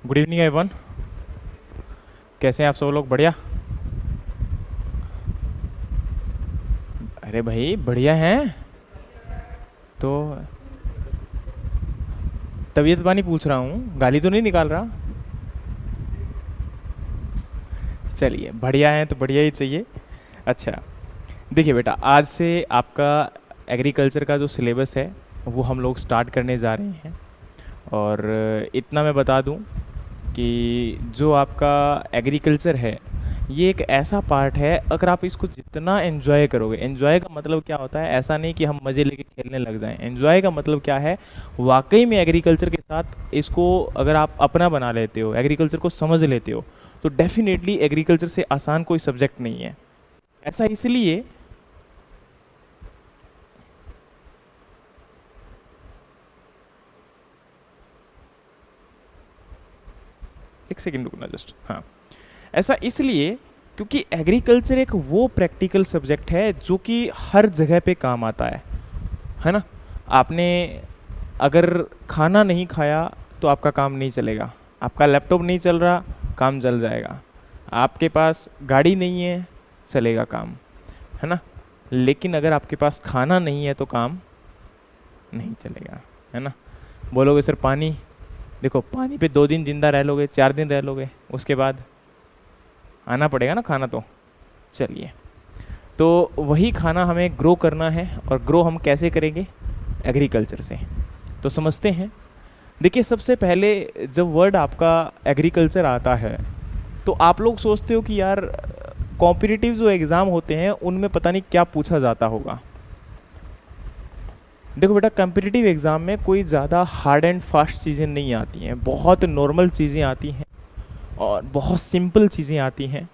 Good evening everyone. कैसे हैं आप सब लोग? बढ़िया? अरे भाई बढ़िया हैं। तो तबीयत पानी पूछ रहा हूँ, गाली तो नहीं निकाल रहा। चलिए बढ़िया हैं तो बढ़िया ही चाहिए। अच्छा, देखिए बेटा, आज से आपका एग्रीकल्चर का जो सिलेबस है वो हम लोग स्टार्ट करने जा रहे हैं। और इतना मैं बता दूं कि जो आपका एग्रीकल्चर है ये एक ऐसा पार्ट है, अगर आप इसको जितना एंजॉय करोगे। एंजॉय का मतलब क्या होता है? ऐसा नहीं कि हम मज़े लेके खेलने लग जाएं। एंजॉय का मतलब क्या है? वाकई में एग्रीकल्चर के साथ इसको अगर आप अपना बना लेते हो, एग्रीकल्चर को समझ लेते हो, तो डेफिनेटली एग्रीकल्चर से आसान कोई सब्जेक्ट नहीं है। ऐसा इसलिए। एक सेकेंड रुकना जस्ट। हाँ, ऐसा इसलिए क्योंकि एग्रीकल्चर एक वो प्रैक्टिकल सब्जेक्ट है जो कि हर जगह पे काम आता है ना? आपने अगर खाना नहीं खाया तो आपका काम नहीं चलेगा। आपका लैपटॉप नहीं चल रहा, काम चल जाएगा। आपके पास गाड़ी नहीं है, चलेगा काम, है ना? लेकिन अगर आपके पास खाना नहीं है तो काम नहीं चलेगा, है ना? बोलोगे सर पानी, देखो पानी पे 2 दिन जिंदा रह लोगे, 4 दिन रह लोगे, उसके बाद आना पड़ेगा ना खाना तो। चलिए, तो वही खाना हमें ग्रो करना है, और ग्रो हम कैसे करेंगे? एग्रीकल्चर से। तो समझते हैं। देखिए, सबसे पहले जब वर्ड आपका एग्रीकल्चर आता है तो आप लोग सोचते हो कि यार कॉम्पिटिटिव जो एग्ज़ाम होते हैं उनमें पता नहीं क्या पूछा जाता होगा। देखो बेटा, कॉम्पिटिटिव एग्ज़ाम में कोई ज़्यादा हार्ड एंड फास्ट चीज़ें नहीं आती हैं, बहुत नॉर्मल चीज़ें आती हैं और बहुत सिंपल चीज़ें आती हैं।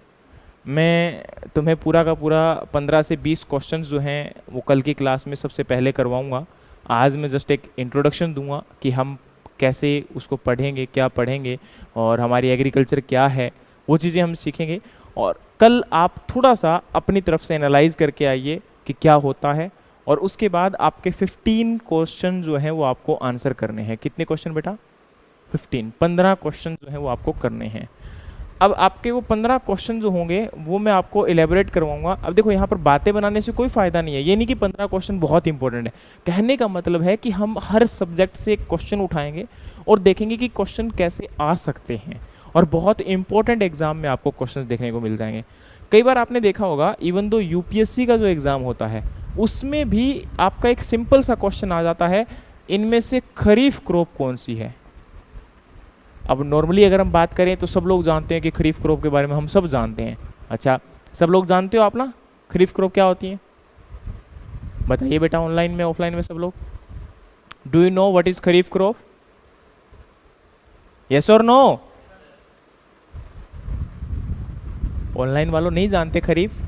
मैं तुम्हें पूरा का पूरा 15 से 20 क्वेश्चंस जो हैं वो कल की क्लास में सबसे पहले करवाऊंगा। आज मैं जस्ट एक इंट्रोडक्शन दूंगा कि हम कैसे उसको पढ़ेंगे, क्या पढ़ेंगे, और हमारी एग्रीकल्चर क्या है, वो चीज़ें हम सीखेंगे। और कल आप थोड़ा सा अपनी तरफ से एनालाइज करके आइए कि क्या होता है, और उसके बाद आपके 15 क्वेश्चन जो हैं वो आपको आंसर करने हैं। कितने क्वेश्चन बेटा? 15 क्वेश्चन जो हैं वो आपको करने हैं। अब आपके वो 15 क्वेश्चन जो होंगे वो मैं आपको एलेबोरेट करवाऊंगा। अब देखो, यहाँ पर बातें बनाने से कोई फ़ायदा नहीं है। ये नहीं कि 15 क्वेश्चन बहुत इंपॉर्टेंट है। कहने का मतलब है कि हम हर सब्जेक्ट से एक क्वेश्चन उठाएंगे और देखेंगे कि क्वेश्चन कैसे आ सकते हैं, और बहुत इंपॉर्टेंट एग्जाम में आपको क्वेश्चन देखने को मिल जाएंगे। कई बार आपने देखा होगा, इवन दो यूपीएससी का जो एग्ज़ाम होता है उसमें भी आपका एक सिंपल सा क्वेश्चन आ जाता है, इनमें से खरीफ क्रॉप कौन सी है। अब नॉर्मली अगर हम बात करें तो सब लोग जानते हैं कि खरीफ क्रॉप के बारे में हम सब जानते हैं। अच्छा, सब लोग जानते हो आप ना खरीफ क्रॉप क्या होती है? बताइए बेटा, ऑनलाइन में ऑफलाइन में सब लोग। Do you know what is kharif crop? Yes और नो? ऑनलाइन वालों नहीं जानते खरीफ?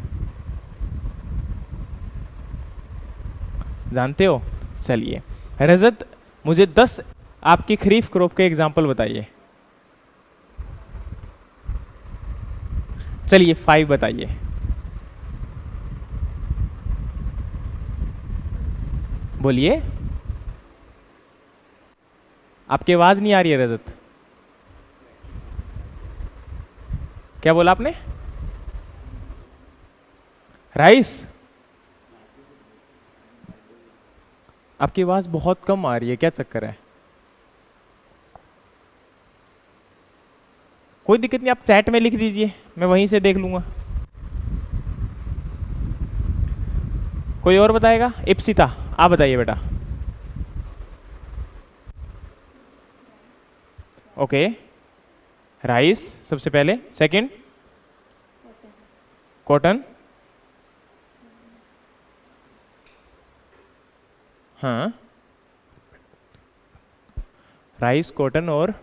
जानते हो? चलिए, रजत, मुझे 10 आपकी खरीफ क्रॉप के एग्जाम्पल बताइए। चलिए 5 बताइए। बोलिए। आपकी आवाज नहीं आ रही है रजत। क्या बोला आपने? राइस? आपकी आवाज बहुत कम आ रही है, क्या चक्कर है? कोई दिक्कत नहीं, आप चैट में लिख दीजिए, मैं वहीं से देख लूंगा। कोई और बताएगा? इप्सिता, आप बताइए बेटा। ओके, राइस सबसे पहले, सेकंड कॉटन। हाँ, राइस, कॉटन और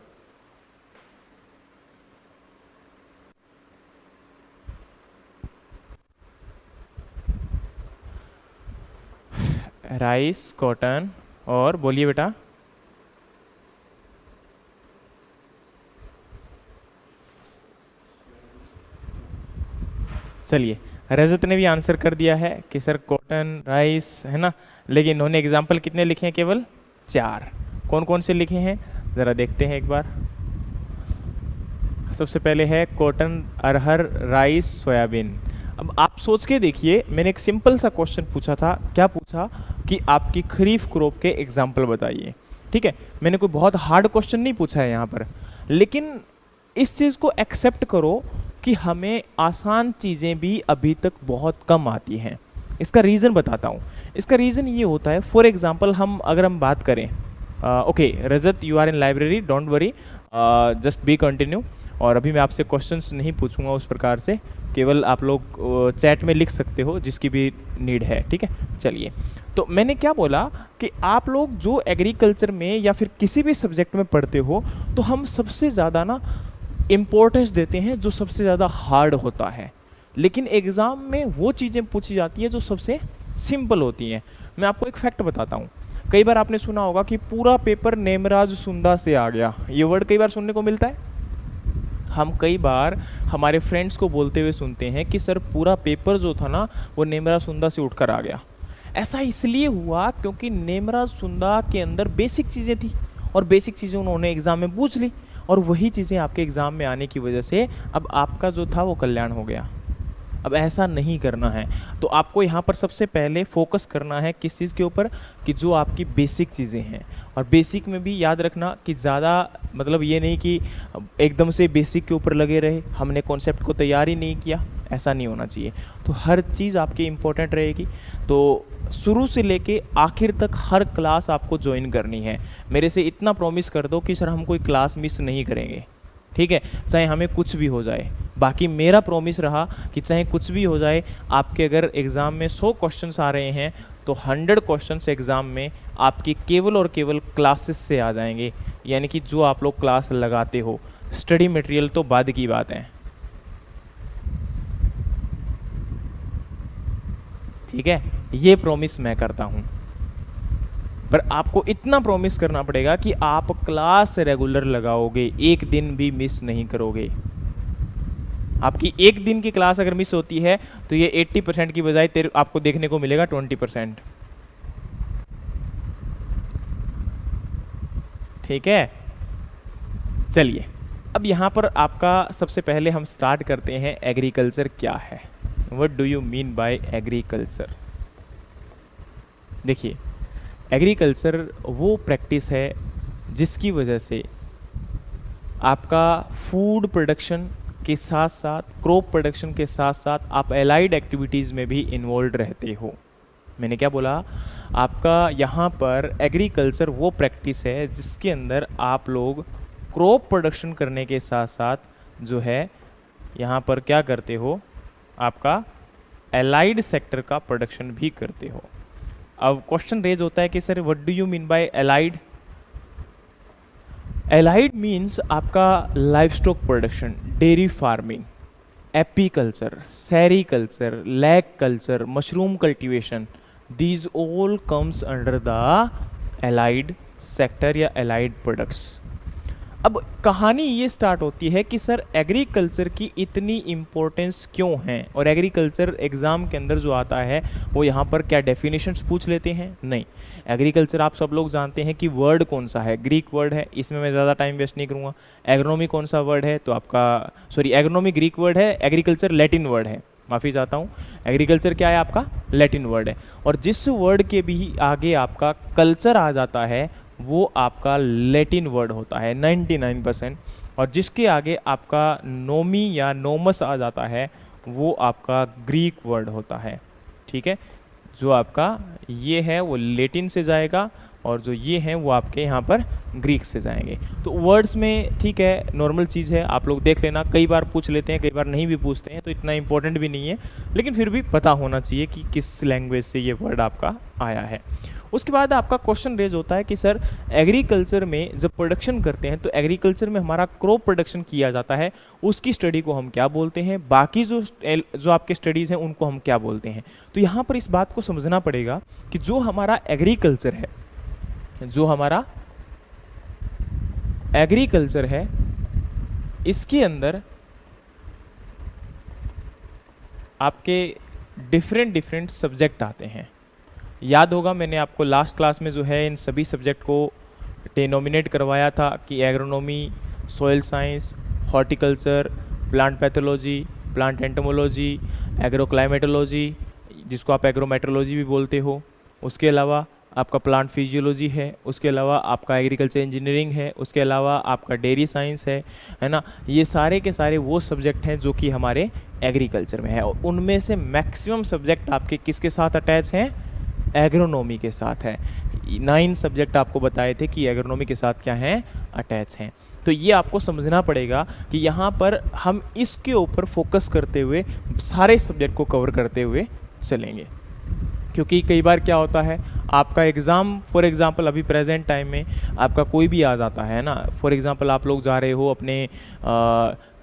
राइस, कॉटन और बोलिए बेटा। चलिए, रजत ने भी आंसर कर दिया है कि सर कॉटन, राइस, है ना? लेकिन इन्होंने एग्जाम्पल कितने लिखे हैं? केवल 4। कौन कौन से लिखे हैं ज़रा देखते हैं एक बार। सबसे पहले है कॉटन, अरहर, राइस, सोयाबीन। अब आप सोच के देखिए, मैंने एक सिंपल सा क्वेश्चन पूछा था, क्या पूछा कि आपकी खरीफ क्रॉप के एग्जाम्पल बताइए। ठीक है, मैंने कोई बहुत हार्ड क्वेश्चन नहीं पूछा है यहाँ पर, लेकिन इस चीज़ को एक्सेप्ट करो कि हमें आसान चीज़ें भी अभी तक बहुत कम आती हैं। इसका रीज़न बताता हूँ। इसका रीज़न ये होता है, फॉर एग्जांपल अगर हम बात करें, okay Rajat, you are in library, don't worry, just be continue. और अभी मैं आपसे क्वेश्चंस नहीं पूछूंगा उस प्रकार से, केवल आप लोग चैट में लिख सकते हो जिसकी भी नीड है। ठीक है, चलिए। तो मैंने क्या बोला कि आप लोग जो एग्रीकल्चर में या फिर किसी भी सब्जेक्ट में पढ़ते हो, तो हम सबसे ज़्यादा ना इम्पोर्टेंस देते हैं जो सबसे ज़्यादा हार्ड होता है, लेकिन एग्ज़ाम में वो चीज़ें पूछी जाती है जो सबसे सिंपल होती हैं। मैं आपको एक फैक्ट बताता हूँ। कई बार आपने सुना होगा कि पूरा पेपर नेमराज सुंदा से आ गया। ये वर्ड कई बार सुनने को मिलता है। हम कई बार हमारे फ्रेंड्स को बोलते हुए सुनते हैं कि सर पूरा पेपर जो था ना वो नेमराज सुंदा से उठकर आ गया। ऐसा इसलिए हुआ क्योंकि नेमराज सुंदा के अंदर बेसिक चीज़ें थी और बेसिक चीज़ें उन्होंने एग्ज़ाम में पूछ ली, और वही चीज़ें आपके एग्ज़ाम में आने की वजह से अब आपका जो था वो कल्याण हो गया। अब ऐसा नहीं करना है। तो आपको यहाँ पर सबसे पहले फोकस करना है किस चीज़ के ऊपर, कि जो आपकी बेसिक चीज़ें हैं। और बेसिक में भी याद रखना कि ज़्यादा मतलब ये नहीं कि एकदम से बेसिक के ऊपर लगे रहे, हमने कॉन्सेप्ट को तैयार ही नहीं किया, ऐसा नहीं होना चाहिए। तो हर चीज़ आपकी इम्पोर्टेंट रहेगी। तो शुरू से लेके आखिर तक हर क्लास आपको ज्वाइन करनी है। मेरे से इतना प्रॉमिस कर दो कि सर हम कोई क्लास मिस नहीं करेंगे। ठीक है, चाहे हमें कुछ भी हो जाए। बाकी मेरा प्रॉमिस रहा कि चाहे कुछ भी हो जाए, आपके अगर एग्ज़ाम में 100 क्वेश्चंस आ रहे हैं तो 100 क्वेश्चंस एग्ज़ाम में आपके केवल और केवल क्लासेस से आ जाएंगे, यानी कि जो आप लोग क्लास लगाते हो। स्टडी मटेरियल तो बाद की बात है। ठीक है, ये प्रॉमिस मैं करता हूँ, पर आपको इतना प्रॉमिस करना पड़ेगा कि आप क्लास रेगुलर लगाओगे, एक दिन भी मिस नहीं करोगे। आपकी एक दिन की क्लास अगर मिस होती है तो ये 80% की बजाय आपको देखने को मिलेगा 20%। ठीक है, चलिए। अब यहाँ पर आपका सबसे पहले हम स्टार्ट करते हैं, एग्रीकल्चर क्या है, what do you mean bye agriculture. देखिए, एग्रीकल्चर वो प्रैक्टिस है जिसकी वजह से आपका फूड प्रोडक्शन के साथ साथ, क्रॉप प्रोडक्शन के साथ साथ आप एलाइड एक्टिविटीज़ में भी इन्वॉल्व रहते हो। मैंने क्या बोला, आपका यहाँ पर एग्रीकल्चर वो प्रैक्टिस है जिसके अंदर आप लोग क्रॉप प्रोडक्शन करने के साथ साथ जो है यहाँ पर क्या करते हो, आपका एलाइड सेक्टर का प्रोडक्शन भी करते हो। अब क्वेश्चन रेज होता है कि sir what do you mean by allied. Allied means आपका life stock production, dairy farming, apiculture, sericulture, lac culture, mushroom cultivation, these all comes under the allied sector या एलाइड प्रोडक्ट्स। अब कहानी ये start होती है कि सर एग्रीकल्चर की इतनी इम्पोर्टेंस क्यों है, और एग्रीकल्चर एग्ज़ाम के अंदर जो आता है वो यहाँ पर क्या डेफिनेशंस पूछ लेते हैं, नहीं। एग्रीकल्चर आप सब लोग जानते हैं कि वर्ड कौन सा है, ग्रीक वर्ड है, इसमें मैं ज़्यादा टाइम वेस्ट नहीं करूँगा। एग्रोनॉमी कौन सा वर्ड है, तो आपका एग्रोनॉमी ग्रीक वर्ड है, एग्रीकल्चर लैटिन वर्ड है, माफ़ी चाहता हूँ। एग्रीकल्चर क्या है, आपका लैटिन वर्ड है। और जिस वर्ड के भी आगे आपका कल्चर आ जाता है वो आपका लैटिन वर्ड होता है 99%, और जिसके आगे आपका नोमी या नोमस आ जाता है वो आपका ग्रीक वर्ड होता है। ठीक है, जो आपका ये है वो लैटिन से जाएगा और जो ये हैं वो आपके यहाँ पर ग्रीक से जाएंगे। तो वर्ड्स में ठीक है, नॉर्मल चीज़ है, आप लोग देख लेना। कई बार पूछ लेते हैं, कई बार नहीं भी पूछते हैं, तो इतना इंपॉर्टेंट भी नहीं है, लेकिन फिर भी पता होना चाहिए कि किस लैंग्वेज से ये वर्ड आपका आया है। उसके बाद आपका क्वेश्चन रेज होता है कि सर एग्रीकल्चर में जब प्रोडक्शन करते हैं तो एग्रीकल्चर में हमारा क्रॉप प्रोडक्शन किया जाता है, उसकी स्टडी को हम क्या बोलते हैं, बाकी जो आपके स्टडीज़ हैं उनको हम क्या बोलते हैं। तो यहाँ पर इस बात को समझना पड़ेगा कि जो हमारा एग्रीकल्चर है, जो हमारा एग्रीकल्चर है, इसके अंदर आपके डिफरेंट सब्जेक्ट आते हैं। याद होगा मैंने आपको लास्ट क्लास में जो है इन सभी सब्जेक्ट को डिनोमिनेट करवाया था कि agronomy, soil science, horticulture, plant pathology, plant entomology, agroclimatology जिसको आप एग्रोमेट्रोलॉजी भी बोलते हो, उसके अलावा आपका प्लांट फिजियोलॉजी है, उसके अलावा आपका एग्रीकल्चर इंजीनियरिंग है, उसके अलावा आपका डेयरी साइंस है ना। ये सारे के सारे वो सब्जेक्ट हैं जो कि हमारे एग्रीकल्चर में है, और उनमें से मैक्सिमम सब्जेक्ट आपके किसके साथ अटैच हैं? एग्रोनॉमी के साथ है। 9 सब्जेक्ट आपको बताए थे कि एग्रोनॉमी के साथ क्या हैं? अटैच हैं। तो ये आपको समझना पड़ेगा कि यहाँ पर हम इसके ऊपर फोकस करते हुए सारे सब्जेक्ट को कवर करते हुए चलेंगे, क्योंकि कई बार क्या होता है आपका एग्ज़ाम, फॉर एग्ज़ाम्पल अभी प्रेजेंट टाइम में आपका कोई भी आ जाता है ना। फॉर एग्ज़ाम्पल आप लोग जा रहे हो अपने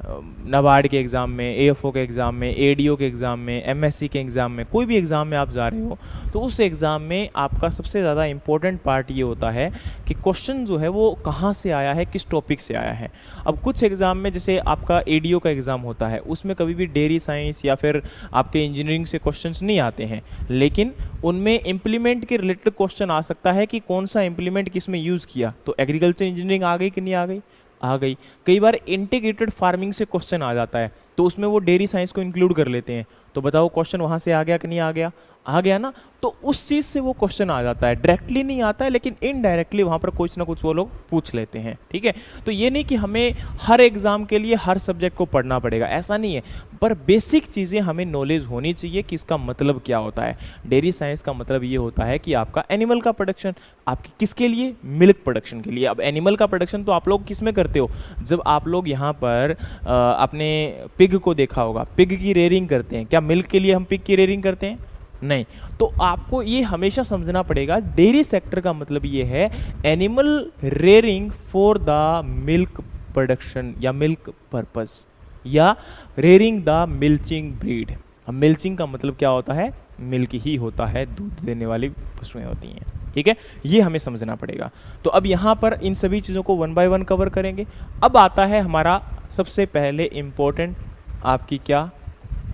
नाबार्ड के एग्ज़ाम में, एएफओ के एग्ज़ाम में, एडीओ के एग्ज़ाम में, एमएससी के एग्ज़ाम में, कोई भी एग्ज़ाम में आप जा रहे हो, तो उस एग्ज़ाम में आपका सबसे ज़्यादा इम्पोर्टेंट पार्ट ये होता है कि क्वेश्चन जो है वो कहाँ से आया है, किस टॉपिक से आया है। अब कुछ एग्ज़ाम में जैसे आपका एडीओ का एग्ज़ाम होता है, उसमें कभी भी डेयरी साइंस या फिर आपके इंजीनियरिंग से क्वेश्चंस नहीं आते हैं, लेकिन उनमें इम्प्लीमेंट के रिलेटेड क्वेश्चन आ सकता है कि कौन सा इम्प्लीमेंट किस में यूज़ किया। तो एग्रीकल्चर इंजीनियरिंग आ गई कि नहीं आ गई? आ गई। कई बार इंटीग्रेटेड फार्मिंग से क्वेश्चन आ जाता है, तो उसमें वो डेयरी साइंस को इंक्लूड कर लेते हैं। तो बताओ क्वेश्चन वहाँ से आ गया कि नहीं आ गया? आ गया ना। तो उस चीज़ से वो क्वेश्चन आ जाता है, डायरेक्टली नहीं आता है लेकिन इनडायरेक्टली वहाँ पर कुछ ना कुछ वो लोग पूछ लेते हैं। ठीक है, तो ये नहीं कि हमें हर एग्जाम के लिए हर सब्जेक्ट को पढ़ना पड़ेगा, ऐसा नहीं है, पर बेसिक चीज़ें हमें नॉलेज होनी चाहिए कि इसका मतलब क्या होता है। डेयरी साइंस का मतलब ये होता है कि आपका एनिमल का प्रोडक्शन, आपकी किसके लिए? मिल्क प्रोडक्शन के लिए। अब एनिमल का प्रोडक्शन तो आप लोग किस में करते हो? जब आप लोग यहाँ पर अपने पिग को देखा होगा, पिग की रेयरिंग करते हैं। क्या मिल्क के लिए हम पिग की रेयरिंग करते हैं? नहीं। तो आपको ये हमेशा समझना पड़ेगा, डेयरी सेक्टर का मतलब ये है animal rearing for the milk production या मिल्क पर्पस, या रेयरिंग द मिल्चिंग ब्रीड। अब मिल्चिंग का मतलब क्या होता है? मिल्क ही होता है, दूध देने वाली पशुएं होती हैं। ठीक है, ये हमें समझना पड़ेगा। तो अब यहाँ पर इन सभी चीज़ों को 1 बाय 1 कवर करेंगे। अब आता है हमारा सबसे पहले इम्पोर्टेंट, आपकी क्या?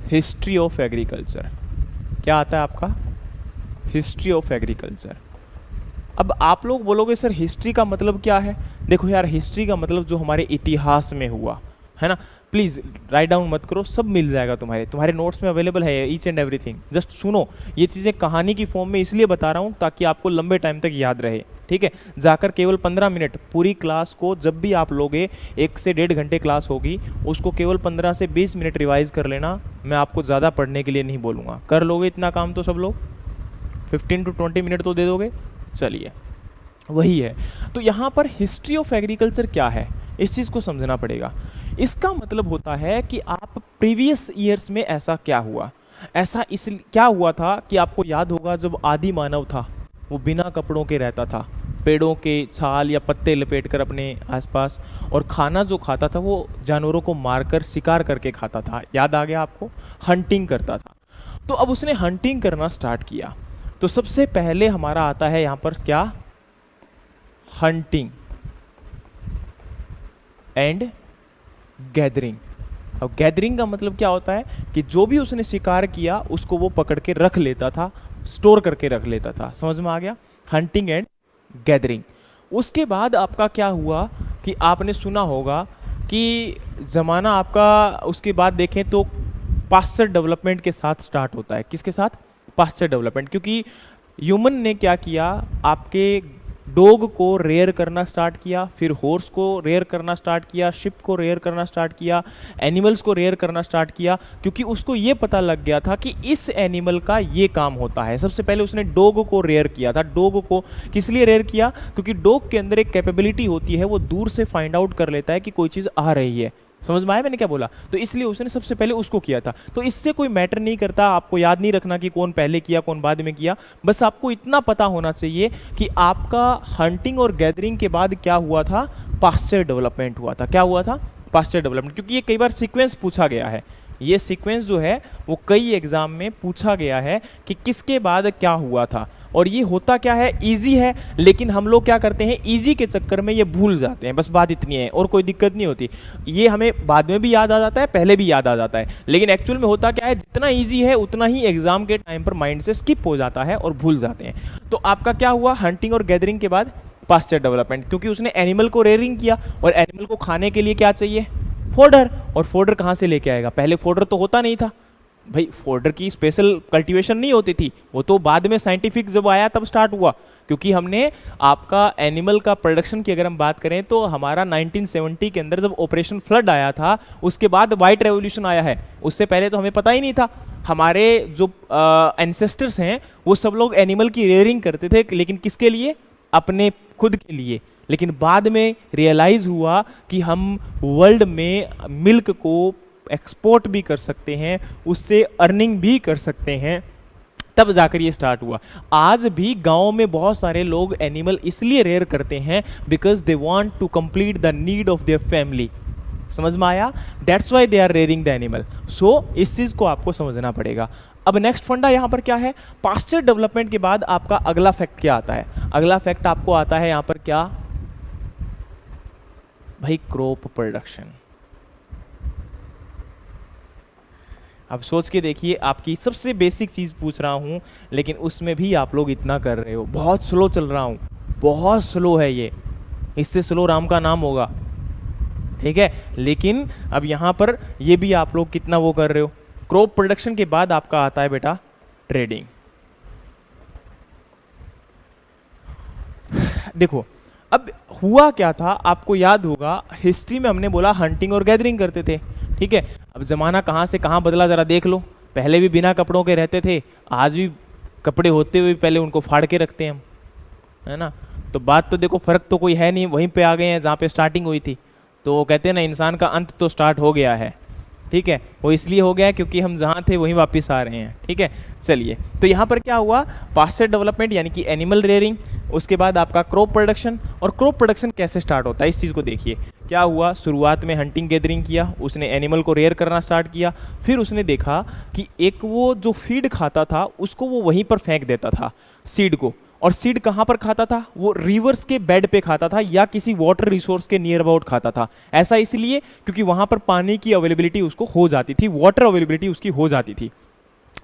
History of agriculture. क्या आता है आपका? History of agriculture. अब आप लोग बोलोगे सर हिस्ट्री का मतलब क्या है? देखो यार, हिस्ट्री का मतलब जो हमारे इतिहास में हुआ है ना। प्लीज़ राइट डाउन मत करो, सब मिल जाएगा तुम्हारे नोट्स में अवेलेबल है ईच एंड एवरीथिंग। जस्ट सुनो, ये चीज़ें कहानी की फॉर्म में इसलिए बता रहा हूँ ताकि आपको लंबे टाइम तक याद रहे। ठीक है, जाकर केवल 15 मिनट पूरी क्लास को, जब भी आप लोगे 1 से 1.5 घंटे क्लास होगी, उसको केवल 15 से 20 मिनट रिवाइज कर लेना। मैं आपको ज़्यादा पढ़ने के लिए नहीं बोलूँगा। कर लोगे इतना काम तो सब लोग? 15 to 20 मिनट तो दे दोगे? चलिए, वही है। तो यहाँ पर हिस्ट्री ऑफ एग्रीकल्चर क्या है, इस चीज़ को समझना पड़ेगा। इसका मतलब होता है कि आप प्रीवियस ईयर्स में ऐसा क्या हुआ, ऐसा इस क्या हुआ था कि आपको याद होगा जब आदि मानव था वो बिना कपड़ों के रहता था, पेड़ों के छाल या पत्ते लपेटकर अपने आसपास, और खाना जो खाता था वो जानवरों को मारकर शिकार करके खाता था। याद आ गया आपको? हंटिंग करता था। तो अब उसने हंटिंग करना स्टार्ट किया। तो सबसे पहले हमारा आता है यहाँ पर क्या? Hunting and gathering. अब गैदरिंग का मतलब क्या होता है कि जो भी उसने शिकार किया उसको वो पकड़ के रख लेता था, स्टोर करके रख लेता था। समझ में आ गया? Hunting and gathering. उसके बाद आपका क्या हुआ कि आपने सुना होगा कि ज़माना आपका, उसके बाद देखें तो पास्चर डेवलपमेंट के साथ स्टार्ट होता है। किसके साथ? Pasture development. क्योंकि ह्यूमन ने क्या किया, आपके डॉग को रेयर करना स्टार्ट किया, फिर हॉर्स को रेयर करना स्टार्ट किया, शिप को रेयर करना स्टार्ट किया, एनिमल्स को रेयर करना स्टार्ट किया, क्योंकि उसको ये पता लग गया था कि इस एनिमल का ये काम होता है। सबसे पहले उसने डॉग को रेयर किया था। डॉग को किस लिए रेयर किया? क्योंकि डॉग के अंदर एक कैपेबिलिटी होती है, वो दूर से फाइंड आउट कर लेता है कि कोई चीज़ आ रही है। समझ में आया मैंने क्या बोला? तो इसलिए उसने सबसे पहले उसको किया था। तो इससे कोई मैटर नहीं करता, आपको याद नहीं रखना कि कौन पहले किया कौन बाद में किया, बस आपको इतना पता होना चाहिए कि आपका हंटिंग और गैदरिंग के बाद क्या हुआ था? पास्चर डेवलपमेंट हुआ था। क्या हुआ था? Pasture development. क्योंकि ये कई बार सीक्वेंस पूछा गया है, ये सीक्वेंस जो है वो कई एग्जाम में पूछा गया है कि किसके बाद क्या हुआ था। और ये होता क्या है? इजी है, लेकिन हम लोग क्या करते हैं, इजी के चक्कर में ये भूल जाते हैं। बस बात इतनी है, और कोई दिक्कत नहीं होती। ये हमें बाद में भी याद आ जाता है, पहले भी याद आ जाता है, लेकिन एक्चुअल में होता क्या है, जितना इजी है उतना ही एग्जाम के टाइम पर माइंड से स्किप हो जाता है और भूल जाते हैं। तो आपका क्या हुआ? हंटिंग और गैदरिंग के बाद पास्चर डेवलपमेंट, क्योंकि उसने एनिमल को रेयरिंग किया, और एनिमल को खाने के लिए क्या चाहिए? फोल्डर। और फोल्डर कहाँ से लेके आएगा? पहले फोल्डर तो होता नहीं था भाई, फोल्डर की स्पेशल कल्टीवेशन नहीं होती थी, वो तो बाद में साइंटिफिक जब आया तब स्टार्ट हुआ। क्योंकि हमने आपका एनिमल का प्रोडक्शन की अगर हम बात करें तो हमारा 1970 के अंदर जब ऑपरेशन फ्लड आया था उसके बाद वाइट रेवोल्यूशन आया है, उससे पहले तो हमें पता ही नहीं था। हमारे जो एंसेस्टर्स हैं वो सब लोग एनिमल की रेयरिंग करते थे, लेकिन किसके लिए? अपने खुद के लिए। लेकिन बाद में रियलाइज हुआ कि हम वर्ल्ड में मिल्क को एक्सपोर्ट भी कर सकते हैं, उससे अर्निंग भी कर सकते हैं, तब जाकर ये स्टार्ट हुआ। आज भी गांव में बहुत सारे लोग एनिमल इसलिए रेयर करते हैं because they want to complete the need of their family. समझ में आया? That's why they are rearing the animal. So इस चीज को आपको समझना पड़ेगा। अब नेक्स्ट फंडा यहां पर क्या है? पास्चर डेवलपमेंट के बाद आपका अगला फैक्ट क्या आता है? अगला फैक्ट आपको आता है यहां पर क्या भाई? Crop production. अब सोच के देखिए, आपकी सबसे बेसिक चीज़ पूछ रहा हूँ लेकिन उसमें भी आप लोग इतना कर रहे हो। बहुत स्लो चल रहा हूँ, बहुत स्लो है ये, इससे स्लो राम का नाम होगा, ठीक है। लेकिन अब यहाँ पर ये भी आप लोग कितना वो कर रहे हो। क्रॉप प्रोडक्शन के बाद आपका आता है बेटा ट्रेडिंग। देखो अब हुआ क्या था, आपको याद होगा हिस्ट्री में हमने बोला हंटिंग और गैदरिंग करते थे, ठीक है। अब ज़माना कहाँ से कहाँ बदला ज़रा देख लो। पहले भी बिना कपड़ों के रहते थे, आज भी कपड़े होते हुए पहले उनको फाड़ के रखते हैं हम, है ना। तो बात तो देखो, फ़र्क तो कोई है नहीं, वहीं पे आ गए हैं जहाँ पे स्टार्टिंग हुई थी। तो कहते हैं ना, इंसान का अंत तो स्टार्ट हो गया है, ठीक है। वो इसलिए हो गया है क्योंकि हम जहाँ थे वहीं वापस आ रहे हैं, ठीक है। चलिए, तो यहाँ पर क्या हुआ? पास्चर डेवलपमेंट यानी कि एनिमल रेयरिंग, उसके बाद आपका क्रॉप प्रोडक्शन। और क्रॉप प्रोडक्शन कैसे स्टार्ट होता है इस चीज़ को देखिए। क्या हुआ? शुरुआत में हंटिंग गैदरिंग किया, उसने एनिमल को रेयर करना स्टार्ट किया। फिर उसने देखा कि एक वो जो फीड खाता था उसको वो वहीं पर फेंक देता था, सीड को। और सीड कहाँ पर खाता था? वो रिवर्स के बेड पे खाता था या किसी वाटर रिसोर्स के नियर अबाउट खाता था। ऐसा इसलिए क्योंकि वहाँ पर पानी की अवेलेबिलिटी उसको हो जाती थी, वाटर अवेलेबिलिटी उसकी हो जाती थी।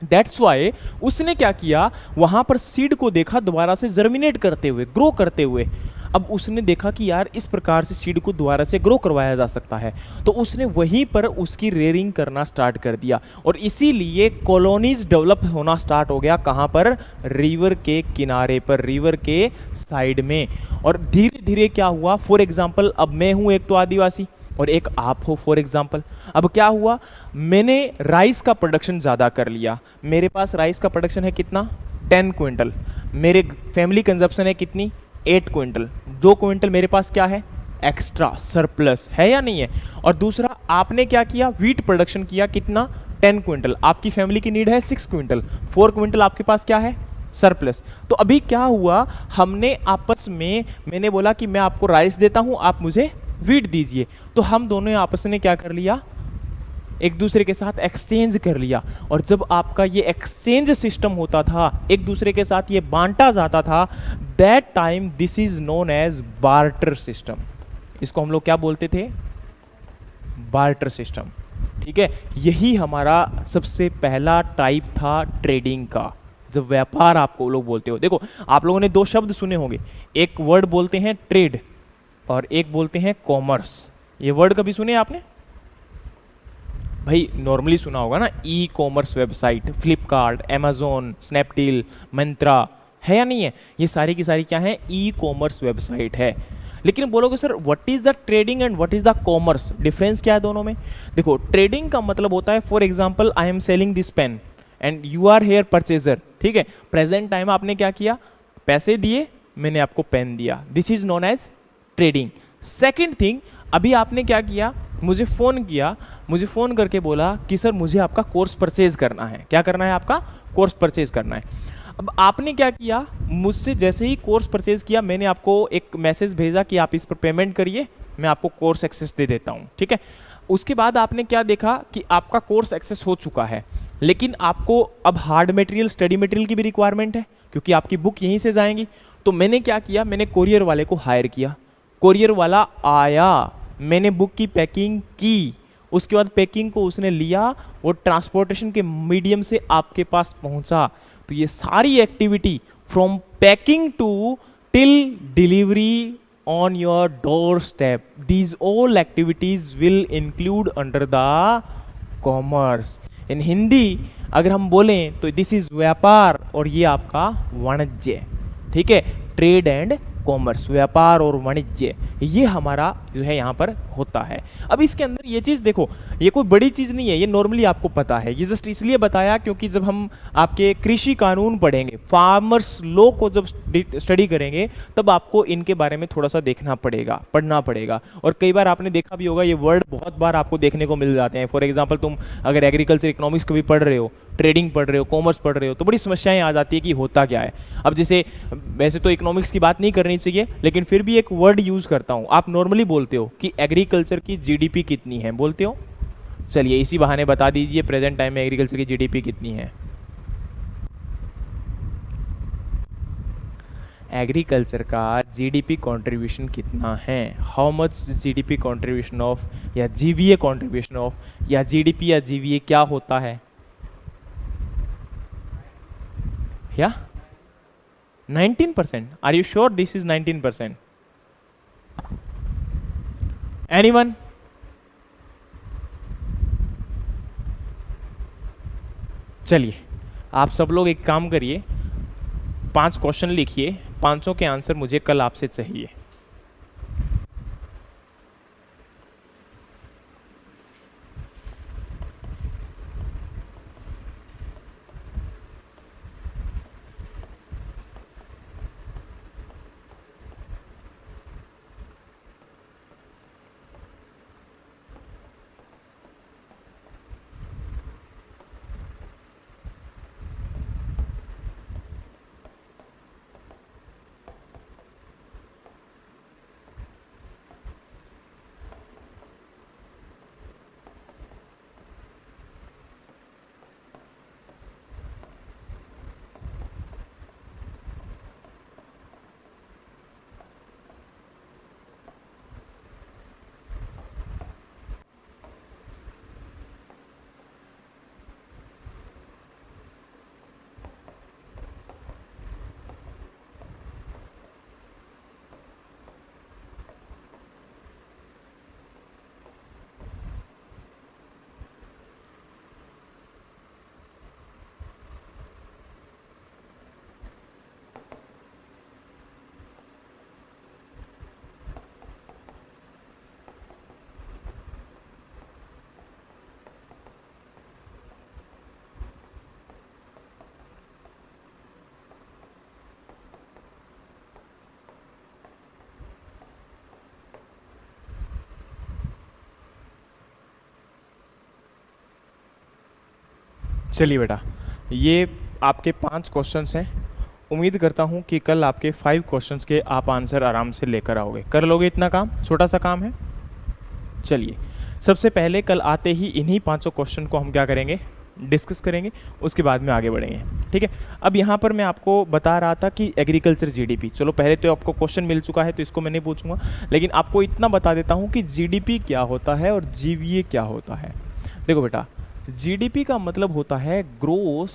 दैट्स वाई उसने क्या किया, वहाँ पर सीड को देखा दोबारा से जर्मिनेट करते हुए, ग्रो करते हुए। अब उसने देखा कि यार इस प्रकार से सीड को दोबारा से ग्रो करवाया जा सकता है, तो उसने वहीं पर उसकी रेयरिंग करना स्टार्ट कर दिया। और इसीलिए कॉलोनीज डेवलप होना स्टार्ट हो गया। कहाँ पर? रिवर के किनारे पर, रिवर के साइड में। और धीरे धीरे क्या हुआ? फॉर एग्जाम्पल, अब मैं हूँ एक तो आदिवासी और एक आप हो फॉर एग्जाम्पल। अब क्या हुआ? मैंने राइस का प्रोडक्शन ज़्यादा कर लिया। मेरे पास राइस का प्रोडक्शन है कितना? 10 क्विंटल। मेरे फैमिली कंजप्शन है कितनी? 8 क्विंटल। 2 क्विंटल मेरे पास क्या है? एक्स्ट्रा सरप्लस है या नहीं है? और दूसरा, आपने क्या किया? व्हीट प्रोडक्शन किया, कितना? 10 क्विंटल। आपकी फैमिली की नीड है 6 क्विंटल, 4 क्विंटल आपके पास क्या है? सरप्लस। तो अभी क्या हुआ? हमने आपस में, मैंने बोला कि मैं आपको राइस देता हूं, आप मुझे व्हीट दीजिए। तो हम दोनों आपस में क्या कर लिया? एक दूसरे के साथ एक्सचेंज कर लिया। और जब आपका ये एक्सचेंज सिस्टम होता था, एक दूसरे के साथ ये बांटा जाता था, that time this is known as barter system. इसको हम लोग क्या बोलते थे? बार्टर सिस्टम, ठीक है। यही हमारा सबसे पहला टाइप था ट्रेडिंग का, जब व्यापार आपको लोग बोलते हो। देखो, आप लोगों ने 2 शब्द सुने होंगे, एक वर्ड बोलते हैं ट्रेड और एक बोलते हैं कॉमर्स। ये वर्ड कभी सुने आपने? भाई नॉर्मली सुना होगा ना, e commerce website, Flipkart, Amazon, Snapdeal, Myntra, है या नहीं है? ये सारी की सारी क्या है? ई कॉमर्स वेबसाइट है। लेकिन बोलोगे sir what is the trading and what is the commerce, difference क्या है दोनों में? देखो, ट्रेडिंग का मतलब होता है, for example I am selling this pen and you are here purchaser, ठीक है। प्रेजेंट टाइम आपने क्या किया? पैसे दिए, मैंने आपको पेन दिया, this is known as trading. Second thing, अभी आपने क्या किया? मुझे फ़ोन किया, मुझे फ़ोन करके बोला कि सर मुझे आपका कोर्स परचेज करना है। क्या करना है? आपका कोर्स परचेज करना है। अब आपने क्या किया? मुझसे जैसे ही कोर्स परचेज किया, मैंने आपको एक मैसेज भेजा कि आप इस पर पेमेंट करिए, मैं आपको कोर्स एक्सेस दे देता हूँ, ठीक है। उसके बाद आपने क्या देखा कि आपका कोर्स एक्सेस हो चुका है, लेकिन आपको अब हार्ड मटेरियल, स्टडी मटेरियल की भी रिक्वायरमेंट है क्योंकि आपकी बुक यहीं से जाएंगी। तो मैंने क्या किया? मैंने कोरियर वाले को हायर किया, कोरियर वाला आया, मैंने बुक की पैकिंग की, उसके बाद पैकिंग को उसने लिया, वो ट्रांसपोर्टेशन के मीडियम से आपके पास पहुंचा। तो ये सारी activity from packing to till delivery on your doorstep. These all activities will include under the commerce. इन हिंदी अगर हम बोलें तो दिस इज व्यापार और ये आपका वाणिज्य, ठीक है, ट्रेड एंड कॉमर्स, व्यापार और वाणिज्य, ये हमारा जो है यहाँ पर होता है। अब इसके अंदर ये चीज़ देखो, ये कोई बड़ी चीज़ नहीं है, ये नॉर्मली आपको पता है, ये जस्ट इसलिए बताया क्योंकि जब हम आपके कृषि कानून पढ़ेंगे, फार्मर्स लॉ को जब स्टडी करेंगे, तब आपको इनके बारे में थोड़ा सा देखना पड़ेगा, पढ़ना पड़ेगा। और कई बार आपने देखा भी होगा, ये वर्ड बहुत बार आपको देखने को मिल जाते हैं। फॉर एग्जाम्पल, तुम अगर एग्रीकल्चर इकोनॉमिक्स कभी पढ़ रहे हो, ट्रेडिंग पढ़ रहे हो, कॉमर्स पढ़ रहे हो, तो बड़ी समस्याएं आ जाती है कि होता क्या है। अब जैसे वैसे तो इकोनॉमिक्स की बात नहीं करनी चाहिए, लेकिन फिर भी एक वर्ड यूज करता हूं। आप नॉर्मली बोलते हो कि एग्रीकल्चर की जीडीपी कितनी है, बोलते हो? चलिए इसी बहाने बता दीजिए प्रेजेंट टाइम में एग्रीकल्चर की जीडीपी कितनी है। एग्रीकल्चर का जीडीपी कंट्रीब्यूशन कितना है, how much GDP contribution of, या जीवीए कंट्रीब्यूशन ऑफ, या जीडीपी या जीवीए क्या होता है? या 19%? Are you sure this is 19%? Anyone? चलिए आप सब लोग एक काम करिए, 5 क्वेश्चन लिखिए, 5 के आंसर मुझे कल आपसे चाहिए। चलिए बेटा, ये आपके 5 क्वेश्चंस हैं। उम्मीद करता हूँ कि कल आपके 5 क्वेश्चंस के आप आंसर आराम से लेकर आओगे। कर लोगे इतना काम? छोटा सा काम है। चलिए सबसे पहले कल आते ही इन्हीं 5 क्वेश्चन को हम क्या करेंगे, डिस्कस करेंगे, उसके बाद में आगे बढ़ेंगे, ठीक है। अब यहाँ पर मैं आपको बता रहा था कि एग्रीकल्चर जीडीपी, चलो पहले तो आपको क्वेश्चन मिल चुका है तो इसको मैं नहीं पूछूंगा, लेकिन आपको इतना बता देता हूँ कि जीडीपी क्या होता है और जीवीए क्या होता है। देखो बेटा, जीडीपी का मतलब होता है gross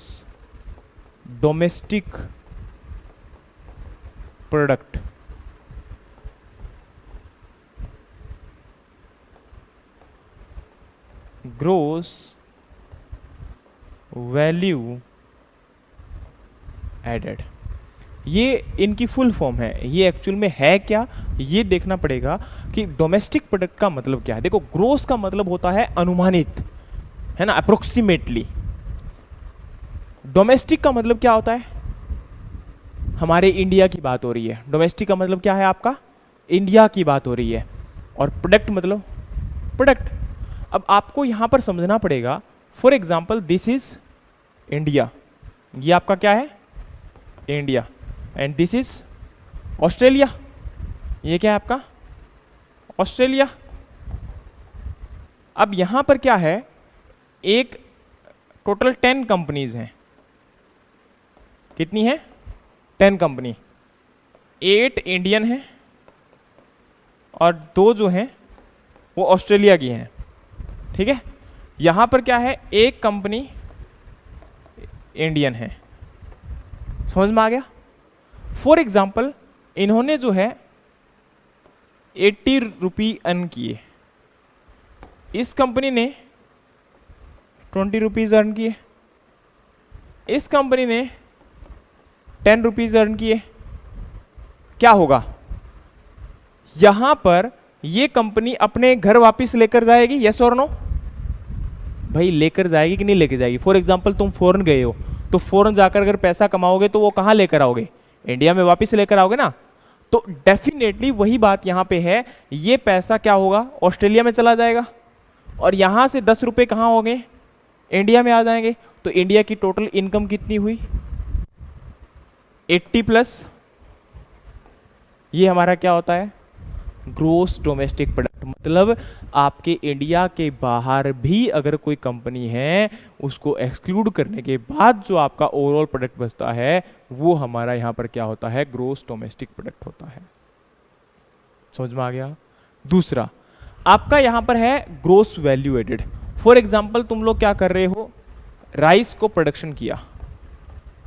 domestic product, gross value added, ये इनकी फुल फॉर्म है। ये एक्चुअल में है क्या, ये देखना पड़ेगा कि डोमेस्टिक प्रोडक्ट का मतलब क्या है। देखो, ग्रोस का मतलब होता है अनुमानित, है ना, अप्रोक्सीमेटली। डोमेस्टिक का मतलब क्या होता है, हमारे इंडिया की बात हो रही है। डोमेस्टिक का मतलब क्या है आपका, इंडिया की बात हो रही है। और प्रोडक्ट मतलब प्रोडक्ट। अब आपको यहां पर समझना पड़ेगा, for example this is India, ये आपका क्या है, India, and this is Australia, ये क्या है आपका, ऑस्ट्रेलिया। अब यहां पर क्या है, एक टोटल 10 कंपनीज हैं। कितनी है, 10 कंपनी, 8 इंडियन हैं और 2 जो हैं वो ऑस्ट्रेलिया की हैं, ठीक है। यहां पर क्या है, एक कंपनी इंडियन है, समझ में आ गया। फॉर एग्जाम्पल इन्होंने जो है 80 रुपये अर्न किए, इस कंपनी ने 20 रुपीज अर्न किए, इस कंपनी ने 10 रुपीज अर्न किए, क्या होगा? यहां पर ये कंपनी अपने घर वापस लेकर जाएगी, यस और नो? भाई लेकर जाएगी कि नहीं लेकर जाएगी? फॉर एग्जाम्पल तुम फॉरेन गए हो, तो फॉरेन जाकर अगर पैसा कमाओगे तो वो कहाँ लेकर आओगे? इंडिया में वापस लेकर आओगे ना। तो डेफिनेटली वही बात यहाँ पे है, ये पैसा क्या होगा? ऑस्ट्रेलिया में चला जाएगा, और यहाँ से 10 रुपये कहाँ होंगे? इंडिया में आ जाएंगे। तो इंडिया की टोटल इनकम कितनी हुई? 80 प्लस ये हमारा क्या होता है? Gross domestic product. मतलब आपके इंडिया के बाहर भी अगर कोई कंपनी है, उसको एक्सक्लूड करने के बाद जो आपका ओवरऑल प्रोडक्ट बचता है वो हमारा यहाँ पर क्या होता है? ग्रोस डोमेस्टिक प्रोडक्ट होता है। समझ में आ गया? दूसरा आपका यहाँ पर है gross value added. For example तुम लोग क्या कर रहे हो? राइस को प्रोडक्शन किया,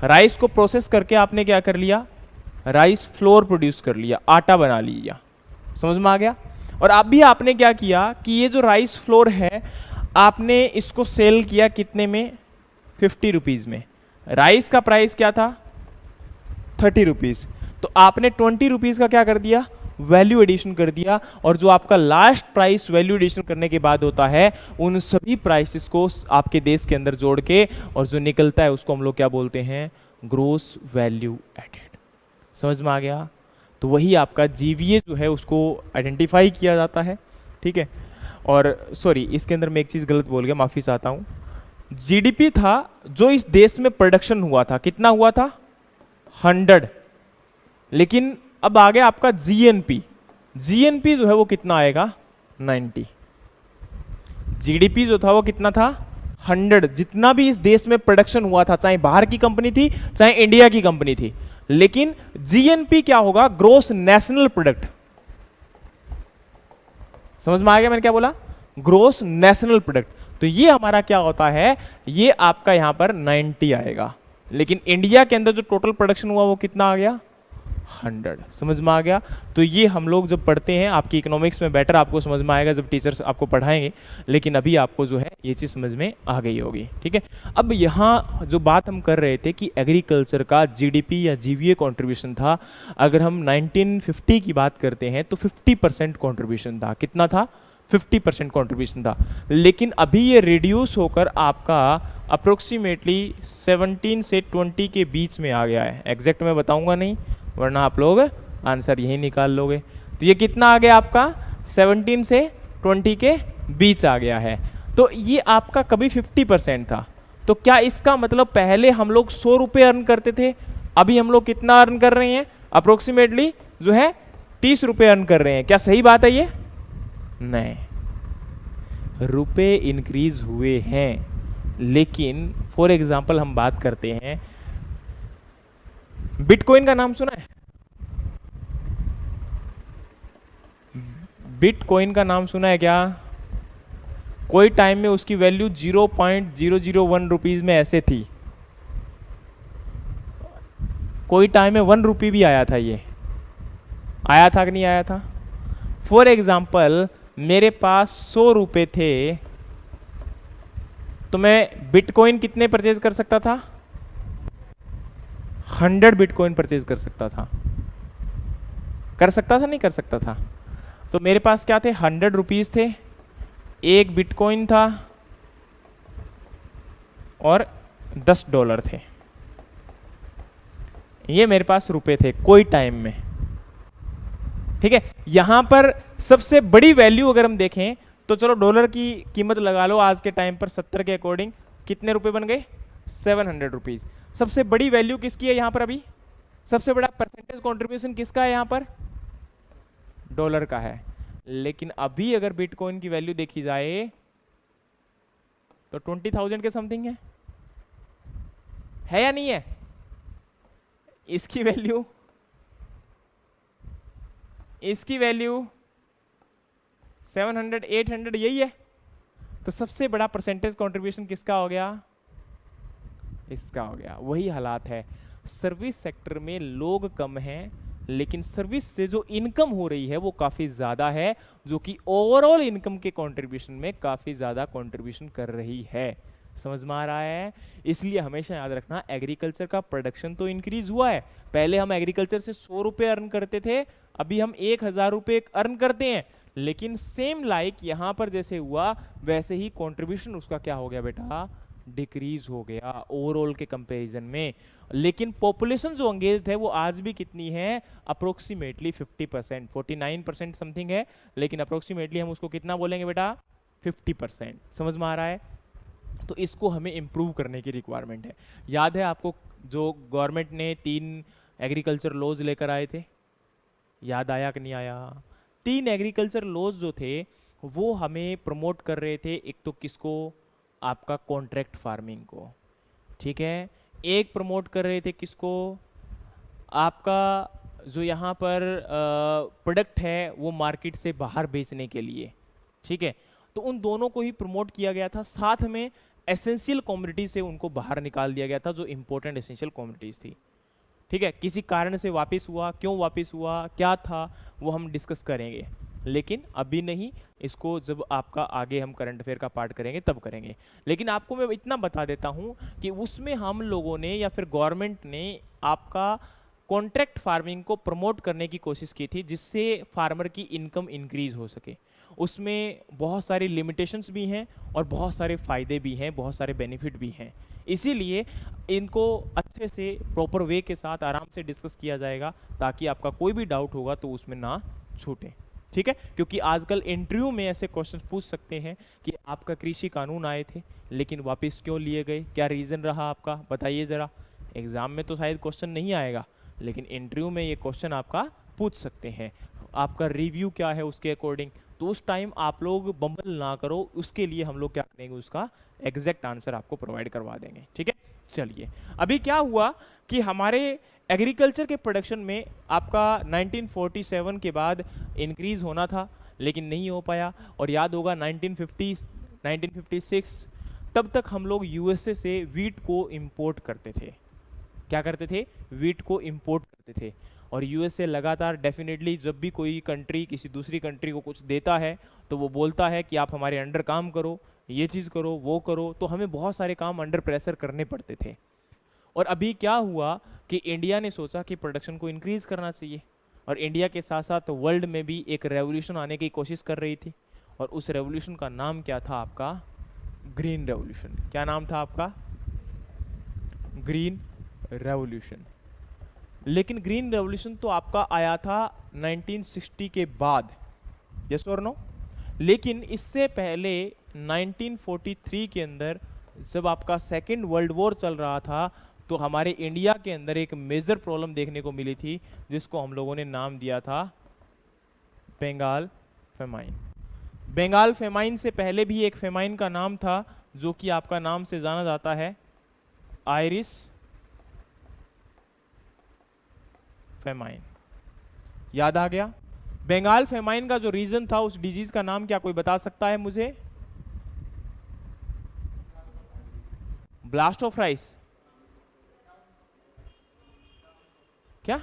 राइस को प्रोसेस करके आपने क्या कर लिया? राइस फ्लोर प्रोड्यूस कर लिया, आटा बना लिया। समझ में आ गया? और अभी आपने क्या किया कि ये जो राइस फ्लोर है आपने इसको सेल किया कितने में? 50 रुपीज में। राइस का प्राइस क्या था? 30 रुपीज। तो आपने 20 रुपीज का क्या कर दिया? वैल्यू एडिशन कर दिया। और जो आपका लास्ट प्राइस वैल्यू एडिशन करने के बाद होता है, उन सभी प्राइसेस को आपके देश के अंदर जोड़ के और जो निकलता है उसको हम लोग क्या बोलते हैं? Gross value added. समझ में आ गया? तो वही आपका जीवीए जो है उसको आइडेंटिफाई किया जाता है। ठीक है। और सॉरी, इसके अंदर मैं एक चीज़ गलत बोल गया, माफ़ी चाहता हूँ। जीडीपी था जो इस देश में प्रोडक्शन हुआ था, कितना हुआ था? 100। लेकिन अब आ गया आपका जीएनपी। जीएनपी जो है वो कितना आएगा? 90। जीडीपी जो था वो कितना था? 100। जितना भी इस देश में प्रोडक्शन हुआ था, चाहे बाहर की कंपनी थी चाहे इंडिया की कंपनी थी। लेकिन जीएनपी क्या होगा? Gross national product. समझ में आ गया मैंने क्या बोला? Gross national product. तो ये हमारा क्या होता है? ये आपका यहां पर 90 आएगा। लेकिन इंडिया के अंदर जो टोटल प्रोडक्शन हुआ वो कितना आ गया? 100। समझ में आ गया? तो ये हम लोग जब पढ़ते हैं, आपकी इकोनॉमिक्स में बेटर आपको समझ में आएगा जब टीचर्स आपको पढ़ाएंगे। लेकिन अभी आपको जो है ये चीज़ समझ में आ गई होगी। ठीक है। अब यहाँ जो बात हम कर रहे थे कि एग्रीकल्चर का जीडीपी या जीवीए कंट्रीब्यूशन था, अगर हम 1950 की बात करते हैं तो 50% कंट्रीब्यूशन था। कितना था? 50% कंट्रीब्यूशन था। लेकिन अभी ये रिड्यूस होकर आपका अप्रोक्सीमेटली 17 से 20 के बीच में आ गया है। एग्जैक्ट मैं बताऊंगा नहीं, वरना आप लोग आंसर यही निकाल लोगे। तो ये कितना आ गया आपका? 17 से 20 के बीच आ गया है। तो ये आपका कभी 50% था। तो क्या इसका मतलब पहले हम लोग 100 रुपये अर्न करते थे, अभी हम लोग कितना अर्न कर रहे हैं? अप्रोक्सीमेटली जो है 30 रुपये अर्न कर रहे हैं। क्या सही बात है ये? नहीं, रुपए इंक्रीज हुए हैं। लेकिन फॉर एग्जाम्पल हम बात करते हैं, बिटकॉइन का नाम सुना है? बिटकॉइन का नाम सुना है क्या? कोई टाइम में उसकी वैल्यू 0.001 रुपीज में ऐसे थी। कोई टाइम में 1 रुपये भी आया था। ये आया था कि नहीं आया था? फॉर एग्जाम्पल मेरे पास 100 रुपये थे तो मैं बिटकॉइन कितने परचेज कर सकता था? 100 बिटकॉइन परचेज कर सकता था। कर सकता था नहीं कर सकता था? तो मेरे पास क्या थे? 100 रुपीज थे, एक बिटकॉइन था और $10 थे। ये मेरे पास रुपए थे कोई टाइम में। ठीक है। यहां पर सबसे बड़ी वैल्यू अगर हम देखें तो चलो डॉलर की कीमत लगा लो आज के टाइम पर 70 के अकॉर्डिंग कितने रुपए बन गए? 700 रुपीज। सबसे बड़ी वैल्यू किसकी है यहां पर? अभी सबसे बड़ा परसेंटेज कंट्रीब्यूशन किसका है यहां पर? डॉलर का है। लेकिन अभी अगर बिटकॉइन की वैल्यू देखी जाए तो 20,000 के समथिंग है या नहीं है? इसकी वैल्यू 700 800 यही है। तो सबसे बड़ा परसेंटेज कंट्रीब्यूशन किसका हो गया? इसका हो गया। वही हालात है, सर्विस सेक्टर में लोग कम हैं लेकिन सर्विस से जो इनकम हो रही है वो काफ़ी ज़्यादा है, जो कि ओवरऑल इनकम के कंट्रीब्यूशन में काफ़ी ज़्यादा कंट्रीब्यूशन कर रही है। समझ में आ रहा है? इसलिए हमेशा याद रखना, एग्रीकल्चर का प्रोडक्शन तो इंक्रीज हुआ है। पहले हम एग्रीकल्चर से 100 रुपये अर्न करते थे, अभी हम 1000 रुपये अर्न करते हैं, लेकिन सेम लाइक यहाँ पर जैसे हुआ वैसे ही कंट्रीब्यूशन उसका क्या हो गया बेटा, डिक्रीज हो गया ओवरऑल के कंपैरिजन में। लेकिन पॉपुलेशन जो एंगेज्ड है वो आज भी कितनी है, अप्रोक्सीमेटली 50%, 49% समथिंग है, लेकिन अप्रोक्सीमेटली हम उसको कितना बोलेंगे बेटा, 50%। समझ में आ रहा है? तो इसको हमें इम्प्रूव करने की रिक्वायरमेंट है। याद है आपको जो गवर्नमेंट ने 3 एग्रीकल्चर लॉज लेकर आए थे, याद आया कि नहीं आया? 3 एग्रीकल्चर लॉज जो थे वो हमें प्रमोट कर रहे थे, एक तो किसको, आपका कॉन्ट्रैक्ट फार्मिंग को, ठीक है। एक प्रमोट कर रहे थे किसको, आपका जो यहाँ पर प्रोडक्ट है वो मार्केट से बाहर बेचने के लिए, ठीक है। तो उन दोनों को ही प्रमोट किया गया था, साथ में एसेंशियल कॉमोडिटी से उनको बाहर निकाल दिया गया था, जो इंपॉर्टेंट एसेंशियल कॉमोडिटीज थी, ठीक है। किसी कारण से वापस हुआ, क्यों वापस हुआ, क्या था, वो हम डिस्कस करेंगे, लेकिन अभी नहीं, इसको जब आपका आगे हम करंट अफेयर का पार्ट करेंगे तब करेंगे। लेकिन आपको मैं इतना बता देता हूं कि उसमें हम लोगों ने या फिर गवर्नमेंट ने आपका कॉन्ट्रैक्ट फार्मिंग को प्रमोट करने की कोशिश की थी, जिससे फार्मर की इनकम इंक्रीज हो सके। उसमें बहुत सारी लिमिटेशंस भी हैं और बहुत सारे फ़ायदे भी हैं, बहुत सारे बेनिफिट भी हैं। इसीलिए इनको अच्छे से प्रॉपर वे के साथ आराम से डिस्कस किया जाएगा, ताकि आपका कोई भी डाउट होगा तो उसमें ना छूटे, ठीक है। क्योंकि आजकल इंटरव्यू में ऐसे क्वेश्चन पूछ सकते हैं कि आपका कृषि कानून आए थे लेकिन वापस क्यों लिए गए, क्या रीज़न रहा आपका, बताइए ज़रा। एग्ज़ाम में तो शायद क्वेश्चन नहीं आएगा, लेकिन इंटरव्यू में ये क्वेश्चन आपका पूछ सकते हैं। आपका रिव्यू क्या है उसके अकॉर्डिंग, तो उस टाइम आप लोग बम्बल ना करो, उसके लिए हम लोग क्या करेंगे, उसका एग्जैक्ट आंसर आपको प्रोवाइड करवा देंगे, ठीक है। चलिए, अभी क्या हुआ कि हमारे एग्रीकल्चर के प्रोडक्शन में आपका 1947 के बाद इंक्रीज होना था, लेकिन नहीं हो पाया। और याद होगा 1950 1956 तब तक हम लोग यूएसए से वीट को इंपोर्ट करते थे। क्या करते थे, वीट को इंपोर्ट करते थे। और यूएसए लगातार डेफिनेटली जब भी कोई कंट्री किसी दूसरी कंट्री को कुछ देता है तो वो बोलता है कि आप हमारे अंडर काम करो, ये चीज़ करो, वो करो, तो हमें बहुत सारे काम अंडर प्रेशर करने पड़ते थे। और अभी क्या हुआ कि इंडिया ने सोचा कि प्रोडक्शन को इंक्रीज करना चाहिए, और इंडिया के साथ साथ वर्ल्ड में भी एक रेवोल्यूशन आने की कोशिश कर रही थी। और उस रेवोल्यूशन का नाम क्या था आपका, ग्रीन रेवोल्यूशन। क्या नाम था आपका, ग्रीन रेवोल्यूशन। लेकिन ग्रीन रेवोल्यूशन तो आपका आया था 1960 के बाद, यस और नो। लेकिन इससे पहले 1943 के अंदर जब आपका सेकेंड वर्ल्ड वॉर चल रहा था, तो हमारे इंडिया के अंदर एक मेजर प्रॉब्लम देखने को मिली थी, जिसको हम लोगों ने नाम दिया था बंगाल फेमाइन। बंगाल फेमाइन से पहले भी एक फेमाइन का नाम था, जो कि आपका नाम से जाना जाता है आयरिश फेमाइन। याद आ गया। बंगाल फेमाइन का जो रीजन था, उस डिजीज का नाम क्या कोई बता सकता है मुझे, ब्लास्ट ऑफ राइस, क्या,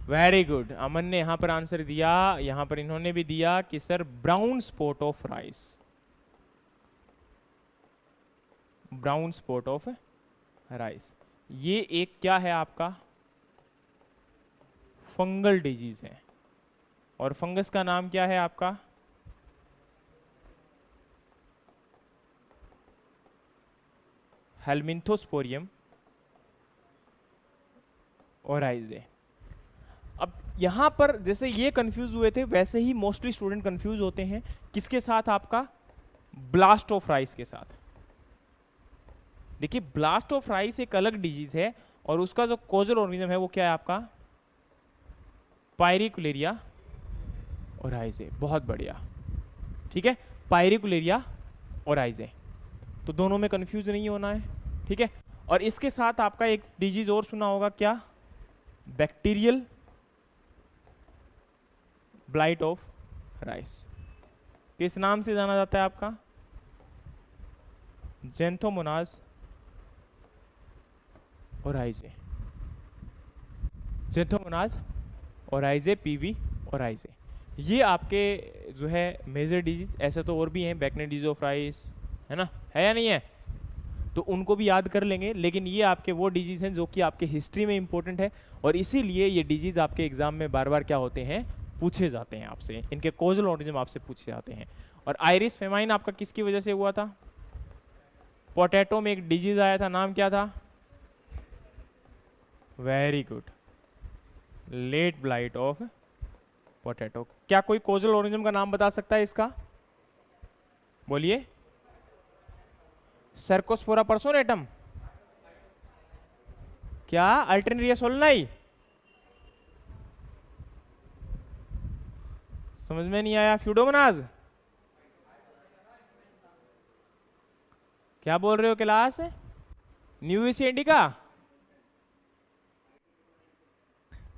वेरी गुड, अमन ने यहां पर आंसर दिया, यहां पर इन्होंने भी दिया कि sir brown spot of rice, brown spot of rice. ये एक क्या है आपका, फंगल डिजीज है। और फंगस का नाम क्या है आपका, हेलमिंथोस्पोरियम ओराइजे। अब यहां पर जैसे ये कंफ्यूज हुए थे, वैसे ही मोस्टली स्टूडेंट कंफ्यूज होते हैं किसके साथ, आपका ब्लास्ट ऑफ राइस के साथ। देखिए, ब्लास्ट ऑफ राइस एक अलग डिजीज है, और उसका जो कॉजल ऑर्गेनिज्म है वो क्या है आपका, पायरिकुलेरिया ओराइजे। बहुत बढ़िया, ठीक है, पायरिकुलेरिया ओराइजे। तो दोनों में कंफ्यूज नहीं होना है, ठीक है। और इसके साथ आपका एक डिजीज और सुना होगा, क्या, बैक्टीरियल ब्लाइट ऑफ राइस। किस नाम से जाना जाता है आपका, जेंथोमोनाज ओराइजे। ज़ैथ्रोमोनाज, ओराइजे, पीवी, ओराइजे, ये आपके जो है मेजर डिजीज। ऐसे तो और भी हैं, बैकने डिजीज ऑफ राइस, है ना, है या नहीं है, तो उनको भी याद कर लेंगे। लेकिन ये आपके वो डिजीज हैं जो कि आपके हिस्ट्री में इंपॉर्टेंट है, और इसीलिए ये डिजीज आपके एग्जाम में बार बार क्या होते हैं, पूछे जाते हैं आपसे, इनके कॉजल ऑरिजिन आपसे पूछे जाते हैं। और आयरिश फेमाइन आपका किसकी वजह से हुआ था? पोटैटो में एक डिजीज आया था, नाम क्या था? Very good, late blight of potato. क्या कोई कॉजल ऑरिजिन का नाम बता सकता है इसका? बोलिए। सर्कोस्पोरा पर्सोनेटम, क्या अल्टरनेरिया सोलनाई? समझ में नहीं आया। फ्यूडोमोनाज, क्या बोल रहे हो क्लास? न्यूएसी इंडिका,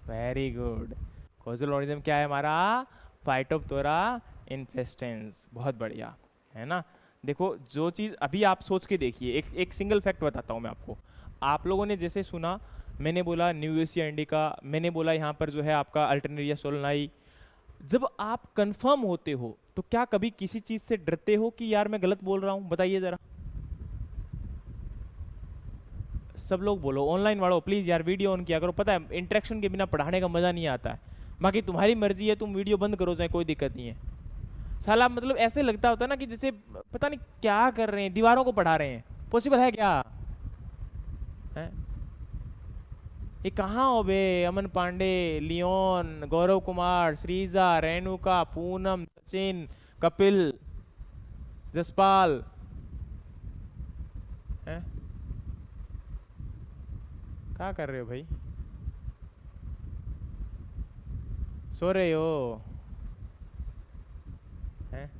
वेरी गुड। कॉजल ऑरिजिन क्या है हमारा? फाइटोप्थोरा इन्फेस्टेंस, बहुत बढ़िया, है ना। देखो जो चीज़ अभी आप सोच के देखिए, एक सिंगल फैक्ट बताता हूँ मैं आपको। आप लोगों ने जैसे सुना, मैंने बोला न्यूएसिया इंडिका, मैंने बोला यहाँ पर जो है आपका अल्टरनेरिया सोलनाई। जब आप कंफर्म होते हो तो क्या कभी किसी चीज़ से डरते हो कि यार मैं गलत बोल रहा हूँ? बताइए ज़रा। सब लोग बोलो, ऑनलाइन वालों प्लीज़ यार वीडियो ऑन किया करो। पता है इंटरेक्शन के बिना पढ़ाने का मज़ा नहीं आता है। बाकी तुम्हारी मर्जी है, तुम वीडियो बंद करो चाहे, कोई दिक्कत नहीं है। साला मतलब ऐसे लगता होता है ना कि जैसे पता नहीं क्या कर रहे हैं, दीवारों को पढ़ा रहे हैं। पॉसिबल है क्या? है? ये कहाँ हो बे? अमन पांडे, लियोन, गौरव कुमार, श्रीजा, रेणुका, पूनम, सचिन, कपिल, जसपाल, हैं? क्या कर रहे हो भाई? सो रहे हो? हैं?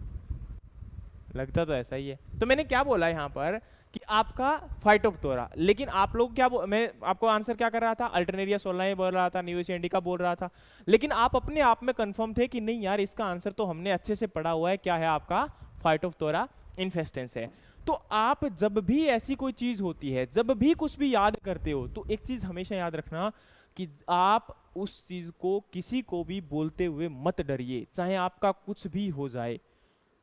लगता तो ऐसा ही है। तो मैंने क्या बोला यहाँ पर कि आपका फाइटोप्थोरा, लेकिन आप लोग क्या मैं आपको आंसर क्या कर रहा था? अल्टरनेरिया सोलनाई बोल रहा था, न्यूएसिया इंडिका बोल रहा था। लेकिन आप अपने आप में कंफर्म थे कि नहीं यार इसका आंसर तो हमने अच्छे से पढ़ा हुआ है, क्या है आपका? फाइटोप्थोरा इन्फेस्टेंस है। तो आप जब भी ऐसी कोई चीज होती है, जब भी कुछ भी याद करते हो, तो एक चीज हमेशा याद रखना कि आप उस चीज को किसी को भी बोलते हुए मत डरिए, चाहे आपका कुछ भी हो जाए।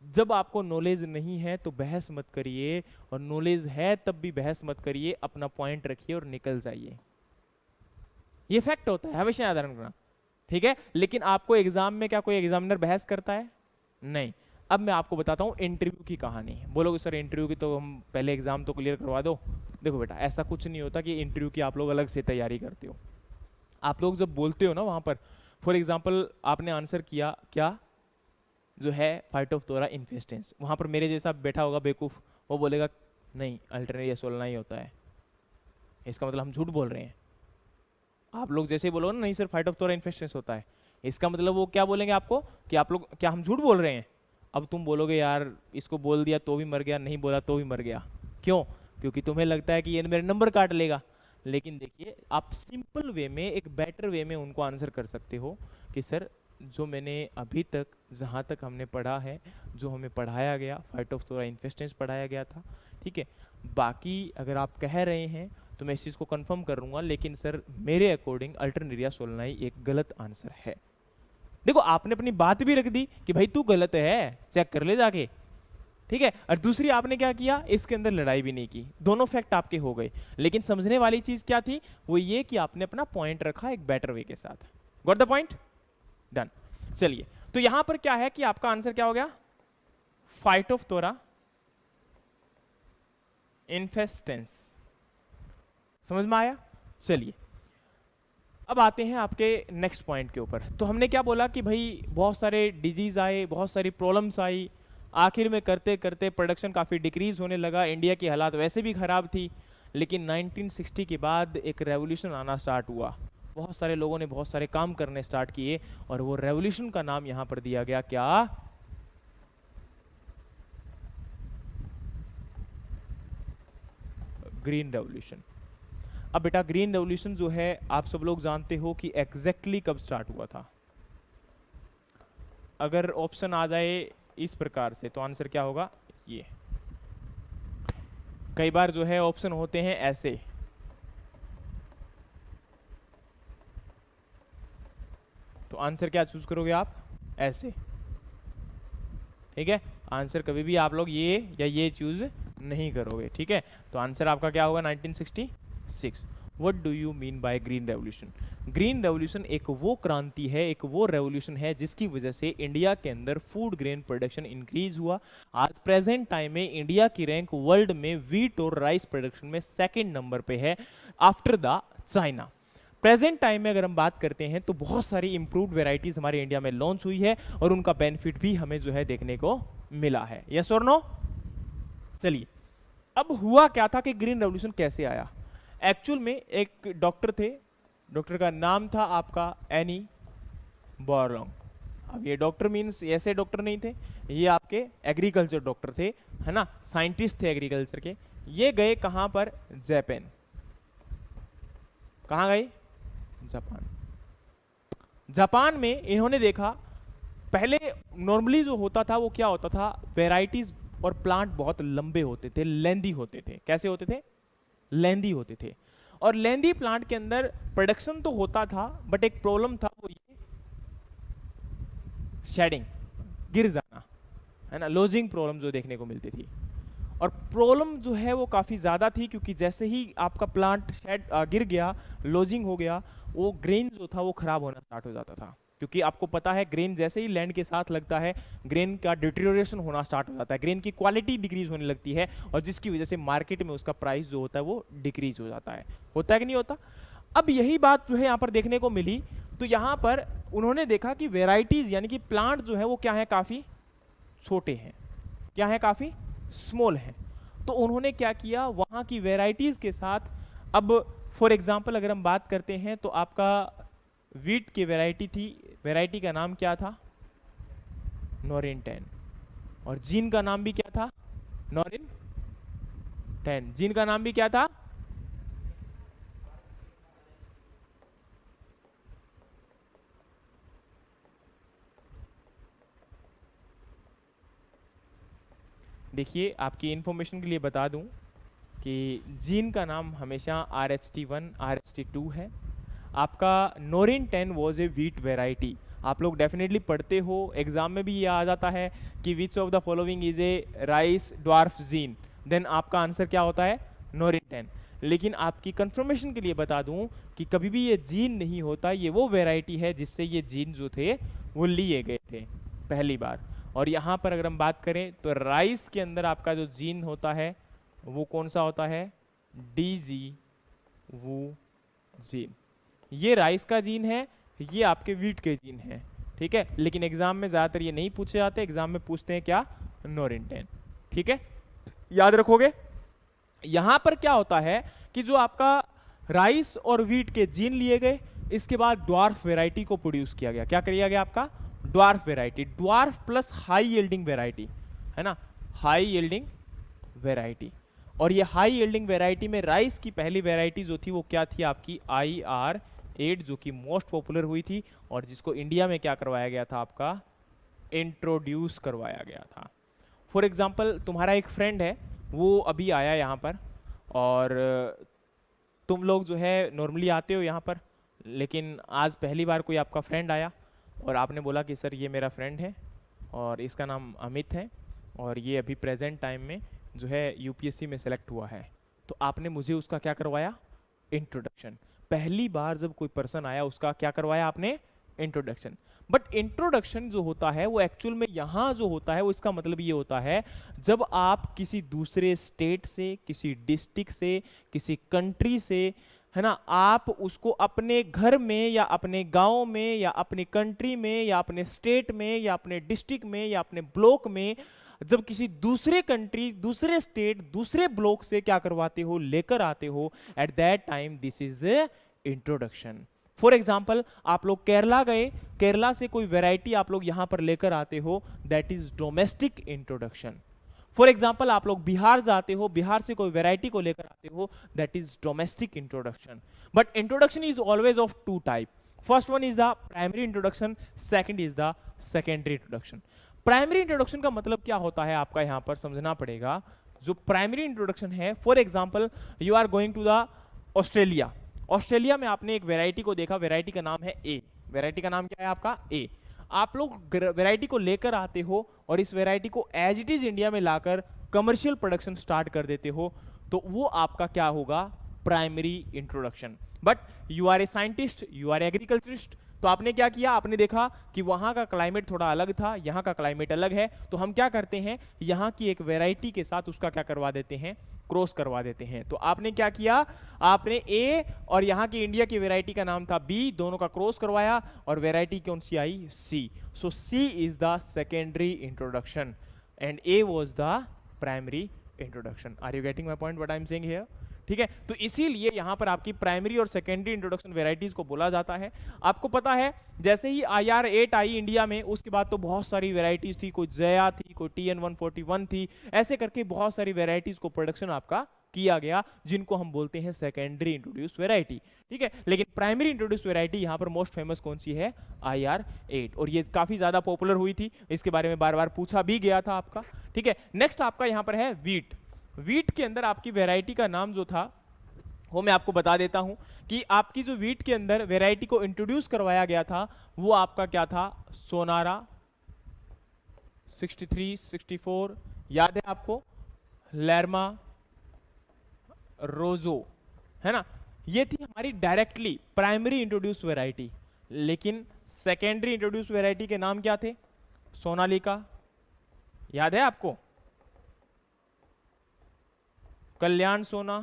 जब आपको नॉलेज नहीं है तो बहस मत करिए, और नॉलेज है तब भी बहस मत करिए, अपना पॉइंट रखिए और निकल जाइए। ये फैक्ट होता है, हमेशा याद रखना, ठीक है। लेकिन आपको एग्जाम में क्या कोई एग्जामिनर बहस करता है? नहीं। अब मैं आपको बताता हूं इंटरव्यू की कहानी। बोलोगे सर इंटरव्यू की तो हम पहले एग्जाम तो क्लियर करवा दो। देखो बेटा, ऐसा कुछ नहीं होता कि इंटरव्यू की आप लोग अलग से तैयारी करते हो। आप लोग जब बोलते हो ना वहां पर, फॉर एग्जाम्पल आपने आंसर किया क्या, जो है फाइटोप्थोरा इन्फेस्टेंस, वहाँ पर मेरे जैसा बैठा होगा बेवकूफ़, वो बोलेगा नहीं अल्टरनेरिया सोलना ही होता है, इसका मतलब हम झूठ बोल रहे हैं। आप लोग जैसे ही बोलोगे ना नहीं सर फाइटोप्थोरा इन्फेस्टेंस होता है, इसका मतलब वो क्या बोलेंगे आपको कि आप लोग क्या हम झूठ बोल रहे हैं। अब तुम बोलोगे यार इसको बोल दिया तो भी मर गया, नहीं बोला तो भी मर गया। क्यों? क्योंकि तुम्हें लगता है कि ये मेरे नंबर काट लेगा। लेकिन देखिए आप सिंपल वे में, एक बेटर वे में उनको आंसर कर सकते हो कि सर जो मैंने अभी तक, जहाँ तक हमने पढ़ा है, जो हमें पढ़ाया गया, फाइटोप्थोरा इन्फेस्टेंस पढ़ाया गया था, ठीक है। बाकी अगर आप कह रहे हैं तो मैं इस चीज़ को कंफर्म करूँगा, लेकिन सर मेरे अकॉर्डिंग अल्टरनेरिया सोलनाई एक गलत आंसर है। देखो आपने अपनी बात भी रख दी कि भाई तू गलत है, चेक कर ले जाके, ठीक है। और दूसरी आपने क्या किया, इसके अंदर लड़ाई भी नहीं की, दोनों फैक्ट आपके हो गए। लेकिन समझने वाली चीज़ क्या थी, वो ये कि आपने अपना पॉइंट रखा एक बेटर वे के साथ। Got the point? डन। चलिए, तो यहां पर क्या है कि आपका आंसर क्या हो गया? Phytophthora infestans. समझ में आया? चलिए अब आते हैं आपके नेक्स्ट पॉइंट के ऊपर। तो हमने क्या बोला कि भाई बहुत सारे डिजीज आए, बहुत सारी प्रॉब्लम्स आई, आखिर में करते करते प्रोडक्शन काफ़ी डिक्रीज होने लगा, इंडिया की हालात वैसे भी ख़राब थी। लेकिन 1960 के बाद एक रेवोल्यूशन आना स्टार्ट हुआ, बहुत सारे लोगों ने बहुत सारे काम करने स्टार्ट किए, और वो रेवोल्यूशन का नाम यहां पर दिया गया क्या? Green revolution. अब बेटा ग्रीन रेवोल्यूशन जो है आप सब लोग जानते हो कि एग्जैक्टली कब स्टार्ट हुआ था। अगर ऑप्शन आ जाए इस प्रकार से तो आंसर क्या होगा? ये कई बार जो है ऑप्शन होते हैं ऐसे, तो आंसर क्या चूज करोगे आप? ऐसे, ठीक है। आंसर कभी भी आप लोग ये या ये चूज नहीं करोगे, ठीक है। तो आंसर आपका क्या होगा? 1966। What do you mean by green revolution? Green revolution एक वो क्रांति है, एक वो रेवोल्यूशन है जिसकी वजह से इंडिया के अंदर फूड ग्रेन प्रोडक्शन इंक्रीज हुआ। आज प्रेजेंट टाइम में इंडिया की रैंक वर्ल्ड में वीट और राइस प्रोडक्शन में सेकेंड नंबर पे है after the China. Present time में अगर हम बात करते हैं तो बहुत सारी इंप्रूव्ड वेराइटीज हमारे इंडिया में लॉन्च हुई है और उनका बेनिफिट भी हमें जो है देखने को मिला है। यस और नो? चलिए, अब हुआ क्या था कि ग्रीन रेवोल्यूशन कैसे आया? एक्चुअल में एक डॉक्टर थे, डॉक्टर का नाम था आपका एनी बोरलॉन्ग। अब ये डॉक्टर मीन्स ऐसे डॉक्टर नहीं थे, ये आपके एग्रीकल्चर डॉक्टर थे, है ना, साइंटिस्ट थे एग्रीकल्चर के। ये गए कहां पर? जापान। कहां गए? जापान। जापान में इन्होंने देखा, पहले नॉर्मली जो होता था वो क्या होता था, वेराइटीज और प्लांट बहुत लंबे होते थे, लेंदी होते थे। कैसे होते थे? लेंदी होते थे। और लेंदी प्लांट के अंदर प्रोडक्शन तो होता था, बट एक प्रॉब्लम था, वो ये शेडिंग, गिर जाना, है ना, लॉजिंग प्रॉब्लम जो देखने को मिलती थी। और प्रॉब्लम जो है वो काफ़ी ज़्यादा थी, क्योंकि जैसे ही आपका प्लांट शेड गिर गया, लॉजिंग हो गया, वो ग्रेन जो था वो खराब होना स्टार्ट हो जाता था। क्योंकि आपको पता है ग्रेन जैसे ही लैंड के साथ लगता है, ग्रेन का डिटेरियोरेशन होना स्टार्ट हो जाता है, ग्रेन की क्वालिटी डिक्रीज होने लगती है, और जिसकी वजह से मार्केट में उसका प्राइस जो होता है वो डिक्रीज हो जाता है। होता है कि नहीं होता? अब यही बात जो है यहाँ पर देखने को मिली। तो यहाँ पर उन्होंने देखा कि वेराइटीज यानी कि प्लांट जो है वो क्या है, काफ़ी छोटे हैं, क्या है, काफ़ी स्मॉल हैं। तो उन्होंने क्या किया, वहाँ की वेराइटीज़ के साथ, अब फॉर एग्जाम्पल अगर हम बात करते हैं तो आपका वीट की वेराइटी थी, वेराइटी का नाम क्या था? नॉरिन 10। और जीन का नाम भी क्या था? नॉरिन 10। जीन का नाम भी क्या था? देखिए, आपकी इंफॉर्मेशन के लिए बता दूं कि जीन का नाम हमेशा RH1, RH2 है। आपका नॉरिन 10 वॉज ए वीट वेराइटी। आप लोग डेफिनेटली पढ़ते हो, एग्जाम में भी ये आ जाता है कि which of the following is a rice dwarf gene, then आपका आंसर क्या होता है? नॉरिन 10। लेकिन आपकी कंफर्मेशन के लिए बता दूं कि कभी भी ये जीन नहीं होता, ये वो वेराइटी है जिससे ये जीन जो थे वो लिए गए थे पहली बार। और यहाँ पर अगर हम बात करें तो राइस के अंदर आपका जो जीन होता है वो कौन सा होता है? DG वो जीन। ये राइस का जीन है, ये आपके वीट के जीन है, ठीक है। लेकिन एग्जाम में ज़्यादातर ये नहीं पूछे जाते, एग्जाम में पूछते हैं क्या? नॉरिन 10, ठीक है, याद रखोगे। यहाँ पर क्या होता है कि जो आपका राइस और वीट के जीन लिए गए, इसके बाद ड्वार्फ वेराइटी को प्रोड्यूस किया गया। क्या किया गया? आपका dwarf variety, dwarf plus high yielding variety, है ना, हाई यील्डिंग वेराइटी। और ये हाई यील्डिंग वेराइटी में राइस की पहली वेराइटी जो थी वो क्या थी? आपकी IR8, जो कि मोस्ट पॉपुलर हुई थी और जिसको इंडिया में क्या करवाया गया था? आपका इंट्रोड्यूस करवाया गया था। फॉर एग्जाम्पल, तुम्हारा एक फ्रेंड है, वो अभी आया यहाँ पर, और तुम लोग जो है नॉर्मली आते हो यहाँ पर, लेकिन आज पहली बार कोई आपका फ्रेंड आया और आपने बोला कि सर ये मेरा फ्रेंड है और इसका नाम अमित है और ये अभी प्रेजेंट टाइम में जो है UPSC में सेलेक्ट हुआ है। तो आपने मुझे उसका क्या करवाया? इंट्रोडक्शन। पहली बार जब कोई पर्सन आया उसका क्या करवाया आपने? इंट्रोडक्शन। बट इंट्रोडक्शन जो होता है वो एक्चुअल में यहाँ जो होता है वो इसका मतलब ये होता है, जब आप किसी दूसरे स्टेट से, किसी डिस्ट्रिक्ट से, किसी कंट्री से, है ना, आप उसको अपने घर में या अपने गांव में या अपने कंट्री में या अपने स्टेट में या अपने डिस्ट्रिक्ट में या अपने ब्लॉक में, जब किसी दूसरे कंट्री, दूसरे स्टेट, दूसरे ब्लॉक से क्या करवाते हो? लेकर आते हो, at that time this is introduction. For example, आप लोग केरला गए, केरला से कोई वेराइटी आप लोग यहां पर लेकर आते हो, that is domestic introduction. For example, आप लोग बिहार जाते हो, बिहार से कोई वेराइटी को लेकर आते हो, that is domestic introduction. But introduction is always of two type. First one is the primary introduction, second is the secondary introduction. Primary introduction का मतलब क्या होता है आपका यहां पर समझना पड़ेगा। जो प्राइमरी इंट्रोडक्शन है, for example you are going to the Australia, Australia में आपने एक वेराइटी को देखा, वेराइटी का नाम है A, वैरायटी का नाम क्या है आपका ए। आप लोग वैरायटी को लेकर आते हो और इस वैरायटी को एज इट इज इंडिया में लाकर कमर्शियल प्रोडक्शन स्टार्ट कर देते हो, तो वो आपका क्या होगा, primary introduction. But you are a scientist, you are agriculturist, तो आपने क्या किया, आपने देखा कि वहां का क्लाइमेट थोड़ा अलग था, यहाँ का क्लाइमेट अलग है, तो हम क्या करते हैं, यहाँ की एक वैरायटी के साथ उसका क्या करवा देते हैं, क्रॉस करवा देते हैं। तो आपने क्या किया, आपने ए और यहाँ की इंडिया की वैरायटी का नाम था बी, दोनों का क्रॉस करवाया और वैरायटी कौन सी आई, C. So C is the secondary introduction and A was the primary introduction. Are you getting my point what I am saying here? ठीक है, तो इसीलिए यहां पर आपकी प्राइमरी और सेकेंडरी इंट्रोडक्शन वैरायटीज को बोला जाता है। आपको पता है जैसे ही IR8 आई इंडिया में, उसके बाद तो बहुत सारी वैरायटीज थी, कोई जया थी, कोई TN141 थी, ऐसे करके बहुत सारी वैरायटीज को प्रोडक्शन आपका किया गया, जिनको हम बोलते हैं सेकेंडरी इंट्रोड्यूस वैरायटी। ठीक है, लेकिन प्राइमरी इंट्रोड्यूस वैरायटी यहां पर मोस्ट फेमस कौन सी है, IR8, और ये काफी ज्यादा पॉपुलर हुई थी, इसके बारे में बार बार पूछा भी गया था आपका। ठीक है, नेक्स्ट आपका यहां पर है वीट। वीट के अंदर आपकी वैरायटी का नाम जो था वो मैं आपको बता देता हूं कि आपकी जो वीट के अंदर वैरायटी को इंट्रोड्यूस करवाया गया था वो आपका क्या था, सोनारा 63, 64, याद है आपको, लैर्मा, रोजो, है ना, ये थी हमारी डायरेक्टली प्राइमरी इंट्रोड्यूस वैरायटी। लेकिन सेकेंडरी इंट्रोड्यूस वैरायटी के नाम क्या थे, सोनालिका, याद है आपको, कल्याण सोना,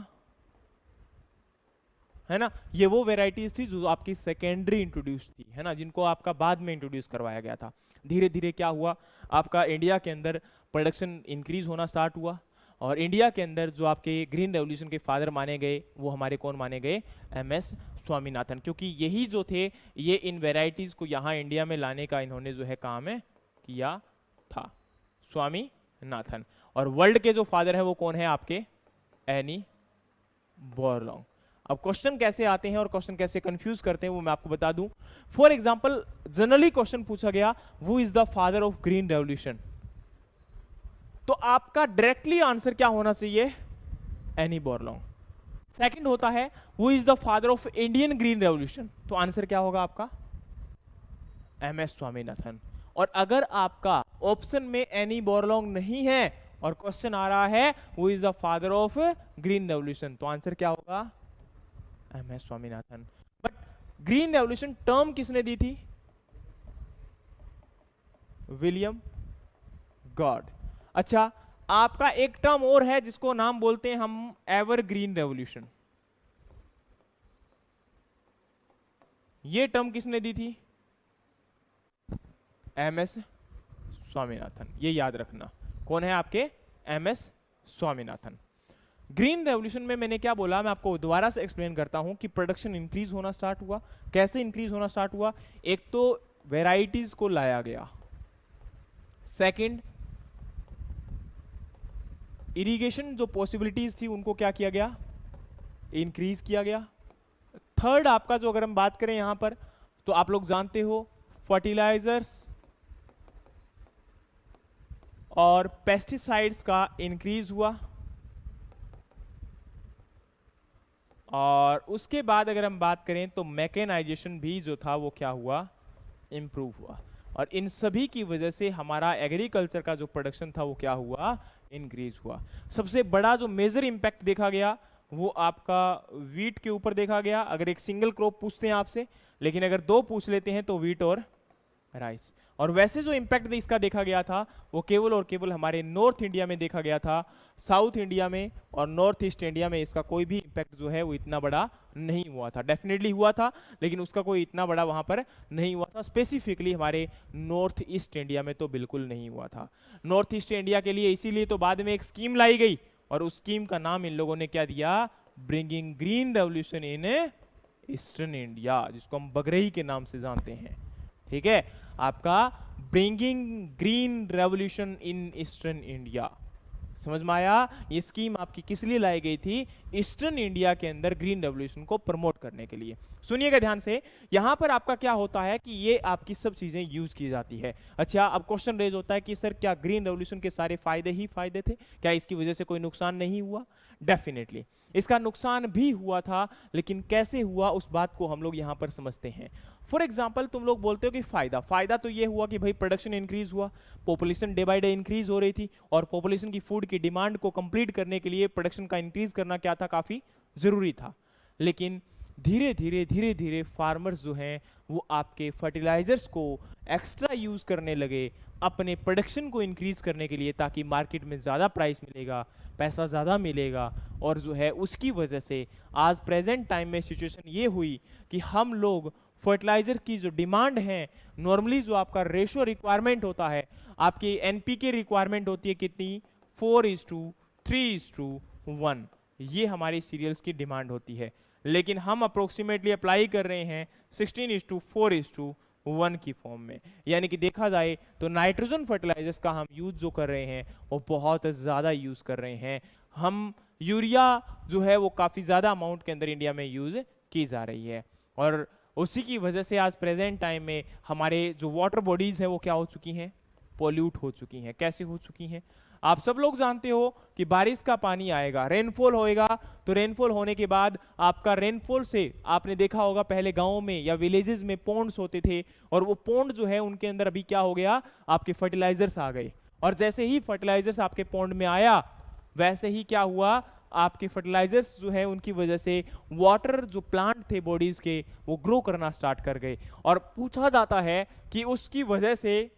है ना, ये वो वेराइटीज थी जो आपकी सेकेंडरी इंट्रोड्यूस थी, है ना, जिनको आपका बाद में इंट्रोड्यूस करवाया गया था। धीरे धीरे क्या हुआ, आपका इंडिया के अंदर प्रोडक्शन इंक्रीज होना स्टार्ट हुआ, और इंडिया के अंदर जो आपके ग्रीन रेवोल्यूशन के फादर माने गए वो हमारे कौन माने गए, MS स्वामीनाथन, क्योंकि यही जो थे ये इन वेराइटीज को यहाँ इंडिया में लाने का इन्होंने जो है काम है किया था, स्वामीनाथन। और वर्ल्ड के जो फादर है वो कौन है आपके, एनी बोरलॉन्ग। अब क्वेश्चन कैसे आते हैं और क्वेश्चन कैसे कंफ्यूज करते हैं वो मैं आपको बता दूं। फॉर एग्जांपल जनरली क्वेश्चन पूछा गया, who is the father of green revolution, तो आपका डायरेक्टली आंसर क्या होना चाहिए, एनी बोरलॉन्ग। सेकंड होता है who is the father of Indian green revolution, तो आंसर क्या होगा आपका, MS स्वामीनाथन। और अगर आपका ऑप्शन में एनी बोरलॉन्ग नहीं है और क्वेश्चन आ रहा है who is the father of green revolution, तो आंसर क्या होगा, MS Swaminathan. But green revolution term किसने दी थी, विलियम गॉड। अच्छा, आपका एक टर्म और है जिसको नाम बोलते हैं हम एवरग्रीन रेवोल्यूशन, ये टर्म किसने दी थी, MS स्वामीनाथन। ये याद रखना, कौन है आपके, MS स्वामीनाथन। ग्रीन रेवोल्यूशन में मैंने क्या बोला, मैं आपको दोबारा से एक्सप्लेन करता हूं कि प्रोडक्शन इंक्रीज होना स्टार्ट हुआ। कैसे इंक्रीज होना स्टार्ट हुआ, एक तो वेराइटीज को लाया गया, सेकंड इरिगेशन जो पॉसिबिलिटीज थी उनको क्या किया गया, इंक्रीज किया गया। थर्ड आपका जो अगर हम बात करें यहां पर, तो आप लोग जानते हो फर्टिलाइजर्स और पेस्टिसाइड्स का इंक्रीज हुआ, और उसके बाद अगर हम बात करें तो मैकेनाइजेशन भी जो था वो क्या हुआ, इंप्रूव हुआ, और इन सभी की वजह से हमारा एग्रीकल्चर का जो प्रोडक्शन था वो क्या हुआ, इंक्रीज हुआ। सबसे बड़ा जो मेजर इंपैक्ट देखा गया वो आपका वीट के ऊपर देखा गया, अगर एक सिंगल क्रॉप पूछते हैं आपसे, लेकिन अगर दो पूछ लेते हैं तो वीट और राइस। और वैसे जो इंपैक्ट इसका देखा गया था वो केवल और केवल हमारे नॉर्थ इंडिया में देखा गया था, साउथ इंडिया में और नॉर्थ ईस्ट इंडिया में इसका कोई भी इंपैक्ट जो है वो इतना बड़ा नहीं हुआ था। डेफिनेटली हुआ था लेकिन उसका कोई इतना बड़ा वहां पर नहीं हुआ था, स्पेसिफिकली हमारे नॉर्थ ईस्ट इंडिया में तो बिल्कुल नहीं हुआ था। नॉर्थ ईस्ट इंडिया के लिए इसीलिए तो बाद में एक स्कीम लाई गई, और उस स्कीम का नाम इन लोगों ने क्या दिया, bringing green revolution in eastern India, जिसको हम बगरही के नाम से जानते हैं। ठीक है, आपका bringing green revolution in eastern India, समझ में आया। ये स्कीम आपकी किस लिए लाई गई थी, ईस्टर्न इंडिया के अंदर ग्रीन रेवोल्यूशन को प्रमोट करने के लिए। सुनिएगा ध्यान से, यहां पर आपका क्या होता है कि ये आपकी सब चीजें यूज की जाती है। अच्छा, अब क्वेश्चन रेज होता है कि सर क्या ग्रीन रेवोल्यूशन के सारे फायदे ही फायदे थे, क्या इसकी वजह से कोई नुकसान नहीं हुआ? डेफिनेटली इसका नुकसान भी हुआ था, लेकिन कैसे हुआ उस बात को हम लोग यहां पर समझते हैं। फॉर एग्जाम्पल तुम लोग बोलते हो कि फायदा फायदा तो ये हुआ कि भाई प्रोडक्शन इंक्रीज हुआ, population day by day increase हो रही थी, और पॉपुलेशन की फूड की डिमांड को कंप्लीट करने के लिए प्रोडक्शन का इंक्रीज करना क्या था, काफी जरूरी था। लेकिन धीरे धीरे फार्मर्स जो हैं वो आपके फर्टिलाइजर्स को एक्स्ट्रा यूज करने लगे अपने प्रोडक्शन को इंक्रीज करने के लिए, ताकि मार्केट में ज़्यादा प्राइस मिलेगा, पैसा ज़्यादा मिलेगा। और जो है उसकी वजह से आज प्रेजेंट टाइम में सिचुएशन ये हुई कि हम लोग फर्टिलाइजर की जो डिमांड है, नॉर्मली जो आपका रेशो रिक्वायरमेंट होता है, आपकी एनपीके रिक्वायरमेंट होती है कितनी, 4:3:1, ये हमारी सीरियल्स की डिमांड होती है। लेकिन हम अप्रोक्सीमेटली अप्लाई कर रहे हैं 16:4:1 की फॉर्म में। यानी कि देखा जाए तो नाइट्रोजन फर्टिलाइजर्स का हम यूज जो कर रहे हैं वो बहुत ज़्यादा यूज कर रहे हैं। हम यूरिया जो है वो काफ़ी ज़्यादा अमाउंट के अंदर इंडिया में यूज की जा रही है, और उसी की वजह से आज प्रेजेंट टाइम में हमारे जो वाटर बॉडीज हैं वो क्या हो चुकी हैं, पोल्यूट हो चुकी हैं। कैसे हो चुकी हैं, आप सब लोग जानते हो कि बारिश का पानी आएगा, रेनफॉल होएगा, तो रेनफॉल होने के बाद आपका रेनफॉल से आपने देखा होगा पहले गांवों में या विलेजेस में पॉन्ड्स होते थे, और वो पॉन्ड जो है उनके अंदर अभी क्या हो गया, आपके फर्टिलाइजर्स आ गए। और जैसे ही फर्टिलाइजर्स आपके पॉन्ड में आया, वैसे ही क्या हुआ, आपके फर्टिलाइजर्स जो है उनकी वजह से वाटर जो प्लांट थे बॉडीज के वो ग्रो करना स्टार्ट कर गए। और पूछा जाता है कि उसकी वजह से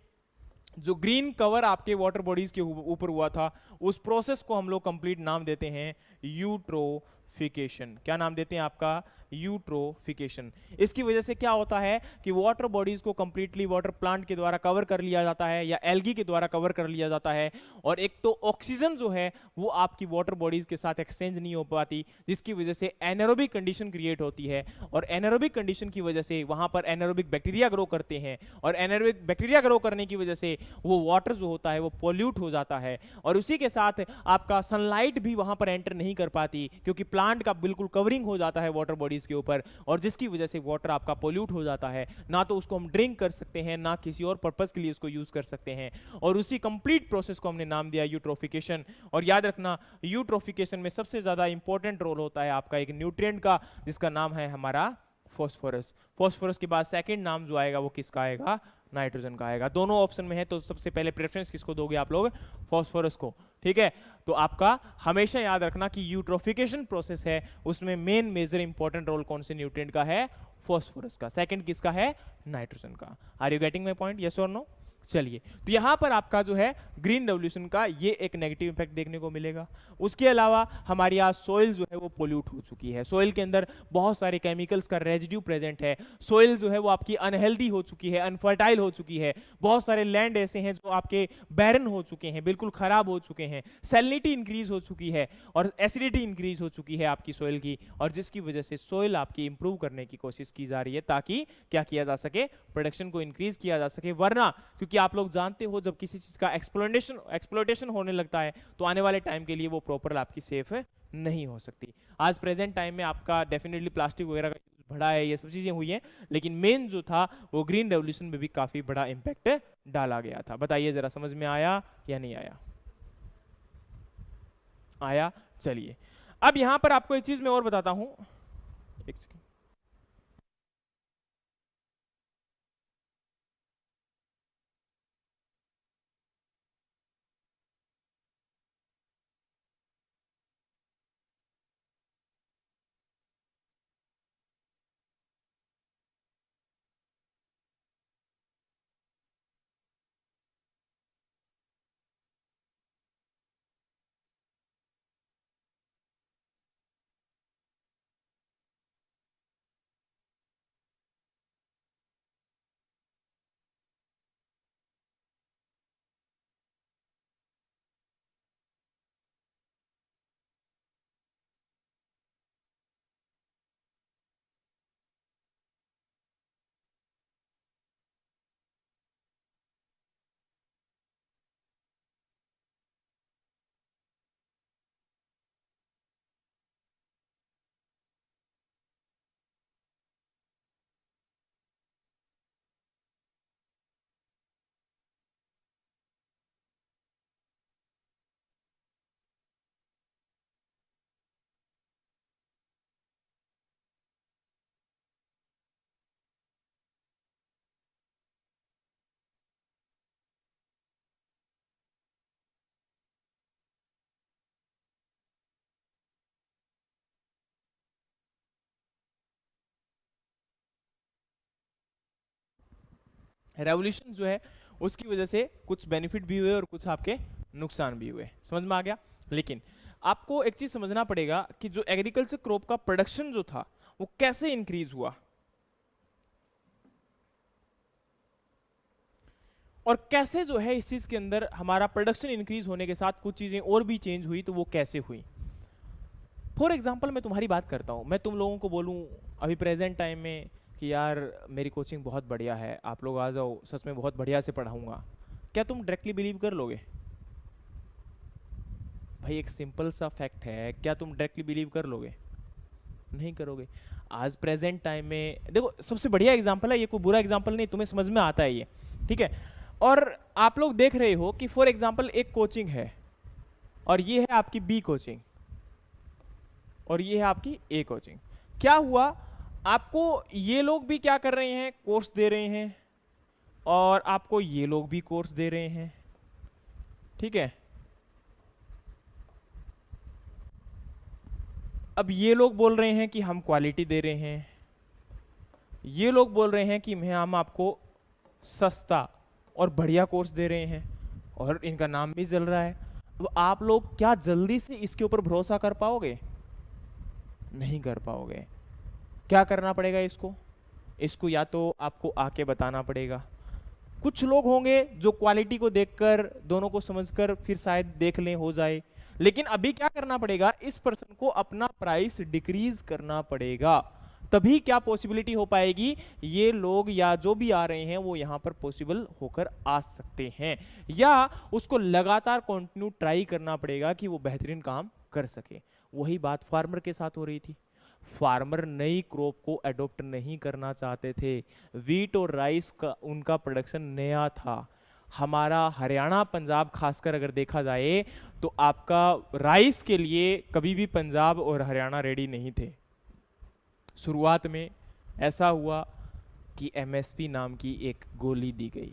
जो ग्रीन कवर आपके वाटर बॉडीज के ऊपर हुआ था, उस प्रोसेस को हम लोग कंप्लीट नाम देते हैं यूट्रोफिकेशन। क्या नाम देते हैं आपका, यूट्रोफिकेशन। इसकी वजह से क्या होता है कि वाटर बॉडीज को कंप्लीटली वाटर प्लांट के द्वारा कवर कर लिया जाता है या एल्गी के द्वारा कवर कर लिया जाता है, और एक तो ऑक्सीजन जो है वो आपकी वाटर बॉडीज के साथ एक्सचेंज नहीं हो पाती, जिसकी वजह से एनारोबिक कंडीशन क्रिएट होती है। और एनारोबिक कंडीशन की वजह से वहां पर एनारोबिक बैक्टीरिया ग्रो करते हैं, और एनारोबिक बैक्टीरिया ग्रो करने की वजह से वो वाटर जो होता है वो पोल्यूट हो जाता है। और उसी के साथ आपका सनलाइट भी वहां पर एंटर नहीं कर पाती, क्योंकि प्लांट का बिल्कुल कवरिंग हो जाता है वाटर बॉडीज के ऊपर, और जिसकी वजह से वाटर आपका पोल्यूट हो जाता है। ना तो उसको हम ड्रिंक कर सकते हैं, ना किसी और पर्पस के लिए उसको यूज कर सकते हैं। और उसी कंप्लीट प्रोसेस को हमने नाम दिया यूट्रोफिकेशन। और याद रखना, यूट्रोफिकेशन में सबसे ज्यादा इंपॉर्टेंट रोल होता है आपका एक न्यूट्रिएंट का, जिसका नाम है हमारा फॉस्फोरस। फॉस्फोरस के बाद सेकंड नाम जो आएगा वो किसका आएगा, नाइट्रोजन का आएगा। दोनों ऑप्शन में है, तो सबसे पहले प्रेफरेंस किसको दोगे आप लोग, फॉस्फोरस को। ठीक है, तो आपका हमेशा याद रखना कि यूट्रोफिकेशन प्रोसेस है, उसमें मेन मेजर इंपॉर्टेंट रोल कौन से न्यूट्रिएंट का है, फॉस्फोरस का। सेकंड किसका है, नाइट्रोजन का। Are you getting my point, yes और नो। चलिए, तो यहां पर आपका जो है ग्रीन रेवोल्यूशन का ये एक नेगेटिव इफेक्ट देखने को मिलेगा। उसके अलावा हमारी आज सोइल जो है वो पोल्यूट हो चुकी है, सोइल के अंदर बहुत सारे केमिकल्स का रेजिड्यू प्रेजेंट है, सोइल जो है वो आपकी अनहेल्दी हो चुकी है, अनफर्टाइल हो चुकी है। बहुत सारे लैंड ऐसे हैं जो आपके बैरन हो चुके हैं, बिल्कुल खराब हो चुके हैं, सैलिनिटी इंक्रीज हो चुकी है, और एसिडिटी इंक्रीज हो चुकी है आपकी सोइल की, और जिसकी वजह से सोइल आपकी इंप्रूव करने की कोशिश की जा रही है, ताकि क्या किया जा सके, प्रोडक्शन को इंक्रीज किया जा सके। वरना क्योंकि आप लोग जानते हो जब किसी चीज का एक्सप्लोइटेशन होने लगता है, तो आने वाले टाइम के लिए वो प्रॉपर आपकी सेफ नहीं हो सकती। आज प्रेजेंट टाइम में आपका डेफिनेटली प्लास्टिक वगैरह का यूज बढ़ा है, ये सब चीजें हुई हैं, लेकिन मेन जो था वो ग्रीन रेवोल्यूशन में भी काफी बड़ा इंपैक्ट डाला गया था। बताइए जरा, समझ में आया या नहीं आया, आया। चलिए, अब यहां पर आपको एक चीज मैं और बताता हूं, एक सेकंड। रेवोल्यूशन जो है उसकी वजह से कुछ बेनिफिट भी हुए और कुछ आपके नुकसान भी हुए, समझ में आ गया। लेकिन आपको एक चीज समझना पड़ेगा कि जो एग्रीकल्चर क्रॉप का प्रोडक्शन जो था वो कैसे इंक्रीज हुआ और कैसे जो है इस चीज के अंदर हमारा प्रोडक्शन इंक्रीज होने के साथ कुछ चीजें और भी चेंज हुई, तो वो कैसे हुई। फॉर एग्जाम्पल मैं तुम्हारी बात करता हूँ, मैं तुम लोगों को बोलूँ अभी प्रेजेंट टाइम में कि यार मेरी कोचिंग बहुत बढ़िया है, आप लोग आ जाओ, सच में बहुत बढ़िया से पढ़ाऊंगा, क्या तुम डायरेक्टली बिलीव कर लोगे? भाई एक सिंपल सा फैक्ट है, क्या तुम डायरेक्टली बिलीव कर लोगे? नहीं करोगे। आज प्रेजेंट टाइम में देखो, सबसे बढ़िया एग्जांपल है ये, कोई बुरा एग्जांपल नहीं, तुम्हें समझ में आता है ये, ठीक है। और आप लोग देख रहे हो कि फॉर एग्जांपल एक कोचिंग है और ये है आपकी बी कोचिंग और ये है आपकी ए कोचिंग। क्या हुआ, आपको ये लोग भी क्या कर रहे हैं, कोर्स दे रहे हैं और आपको ये लोग भी कोर्स दे रहे हैं, ठीक है। अब ये लोग बोल रहे हैं कि हम क्वालिटी दे रहे हैं, ये लोग बोल रहे हैं कि हम आपको सस्ता और बढ़िया कोर्स दे रहे हैं और इनका नाम भी चल रहा है। अब आप लोग क्या जल्दी से इसके ऊपर भरोसा कर पाओगे? नहीं कर पाओगे। क्या करना पड़ेगा इसको? इसको या तो आपको आके बताना पड़ेगा। कुछ लोग होंगे जो क्वालिटी को देखकर, दोनों को समझकर फिर शायद देख लें, हो जाए। लेकिन अभी क्या करना पड़ेगा, इस पर्सन को अपना प्राइस डिक्रीज करना पड़ेगा, तभी क्या पॉसिबिलिटी हो पाएगी, ये लोग या जो भी आ रहे हैं वो यहाँ पर पॉसिबल होकर आ सकते हैं, या उसको लगातार कंटिन्यू ट्राई करना पड़ेगा कि वो बेहतरीन काम कर सके। वही बात फार्मर के साथ हो रही थी। फार्मर नई क्रॉप को अडॉप्ट नहीं करना चाहते थे। वीट और राइस का उनका प्रोडक्शन नया था। हमारा हरियाणा पंजाब खासकर अगर देखा जाए तो आपका राइस के लिए कभी भी पंजाब और हरियाणा रेडी नहीं थे। शुरुआत में ऐसा हुआ कि एमएसपी नाम की एक गोली दी गई,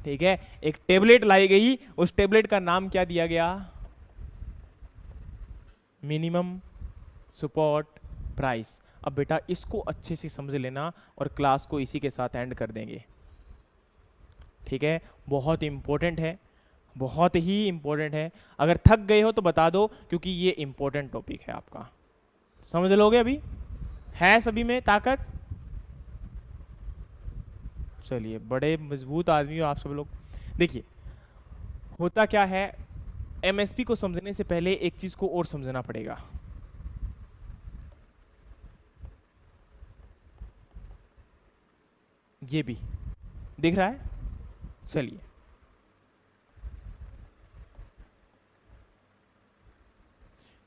ठीक है, एक टेबलेट लाई गई। उस टेबलेट का नाम क्या दिया गया? Minimum support price. अब बेटा इसको अच्छे से समझ लेना और क्लास को इसी के साथ एंड कर देंगे, ठीक है। बहुत इंपॉर्टेंट है, बहुत ही इंपॉर्टेंट है। अगर थक गए हो तो बता दो, क्योंकि ये इंपॉर्टेंट टॉपिक है आपका। समझ लोगे? अभी है सभी में ताकत? चलिए, बड़े मजबूत आदमी हो आप सब लोग। देखिए होता क्या है, एमएसपी को समझने से पहले एक चीज को और समझना पड़ेगा। ये भी दिख रहा है? चलिए,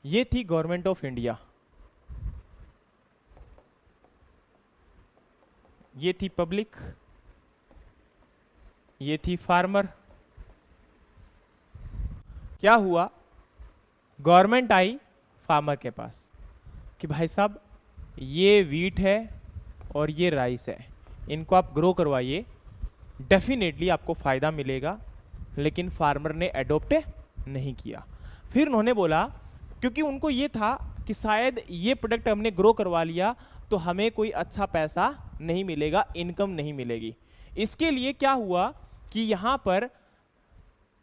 ये थी गवर्नमेंट ऑफ इंडिया, ये थी पब्लिक, ये थी फार्मर। क्या हुआ, गवर्नमेंट आई फार्मर के पास कि भाई साहब ये वीट है और ये राइस है, इनको आप ग्रो करवाइए, डेफिनेटली आपको फ़ायदा मिलेगा। लेकिन फार्मर ने अडोप्ट नहीं किया। फिर उन्होंने बोला, क्योंकि उनको ये था कि शायद ये प्रोडक्ट हमने ग्रो करवा लिया तो हमें कोई अच्छा पैसा नहीं मिलेगा, इनकम नहीं मिलेगी। इसके लिए क्या हुआ कि यहाँ पर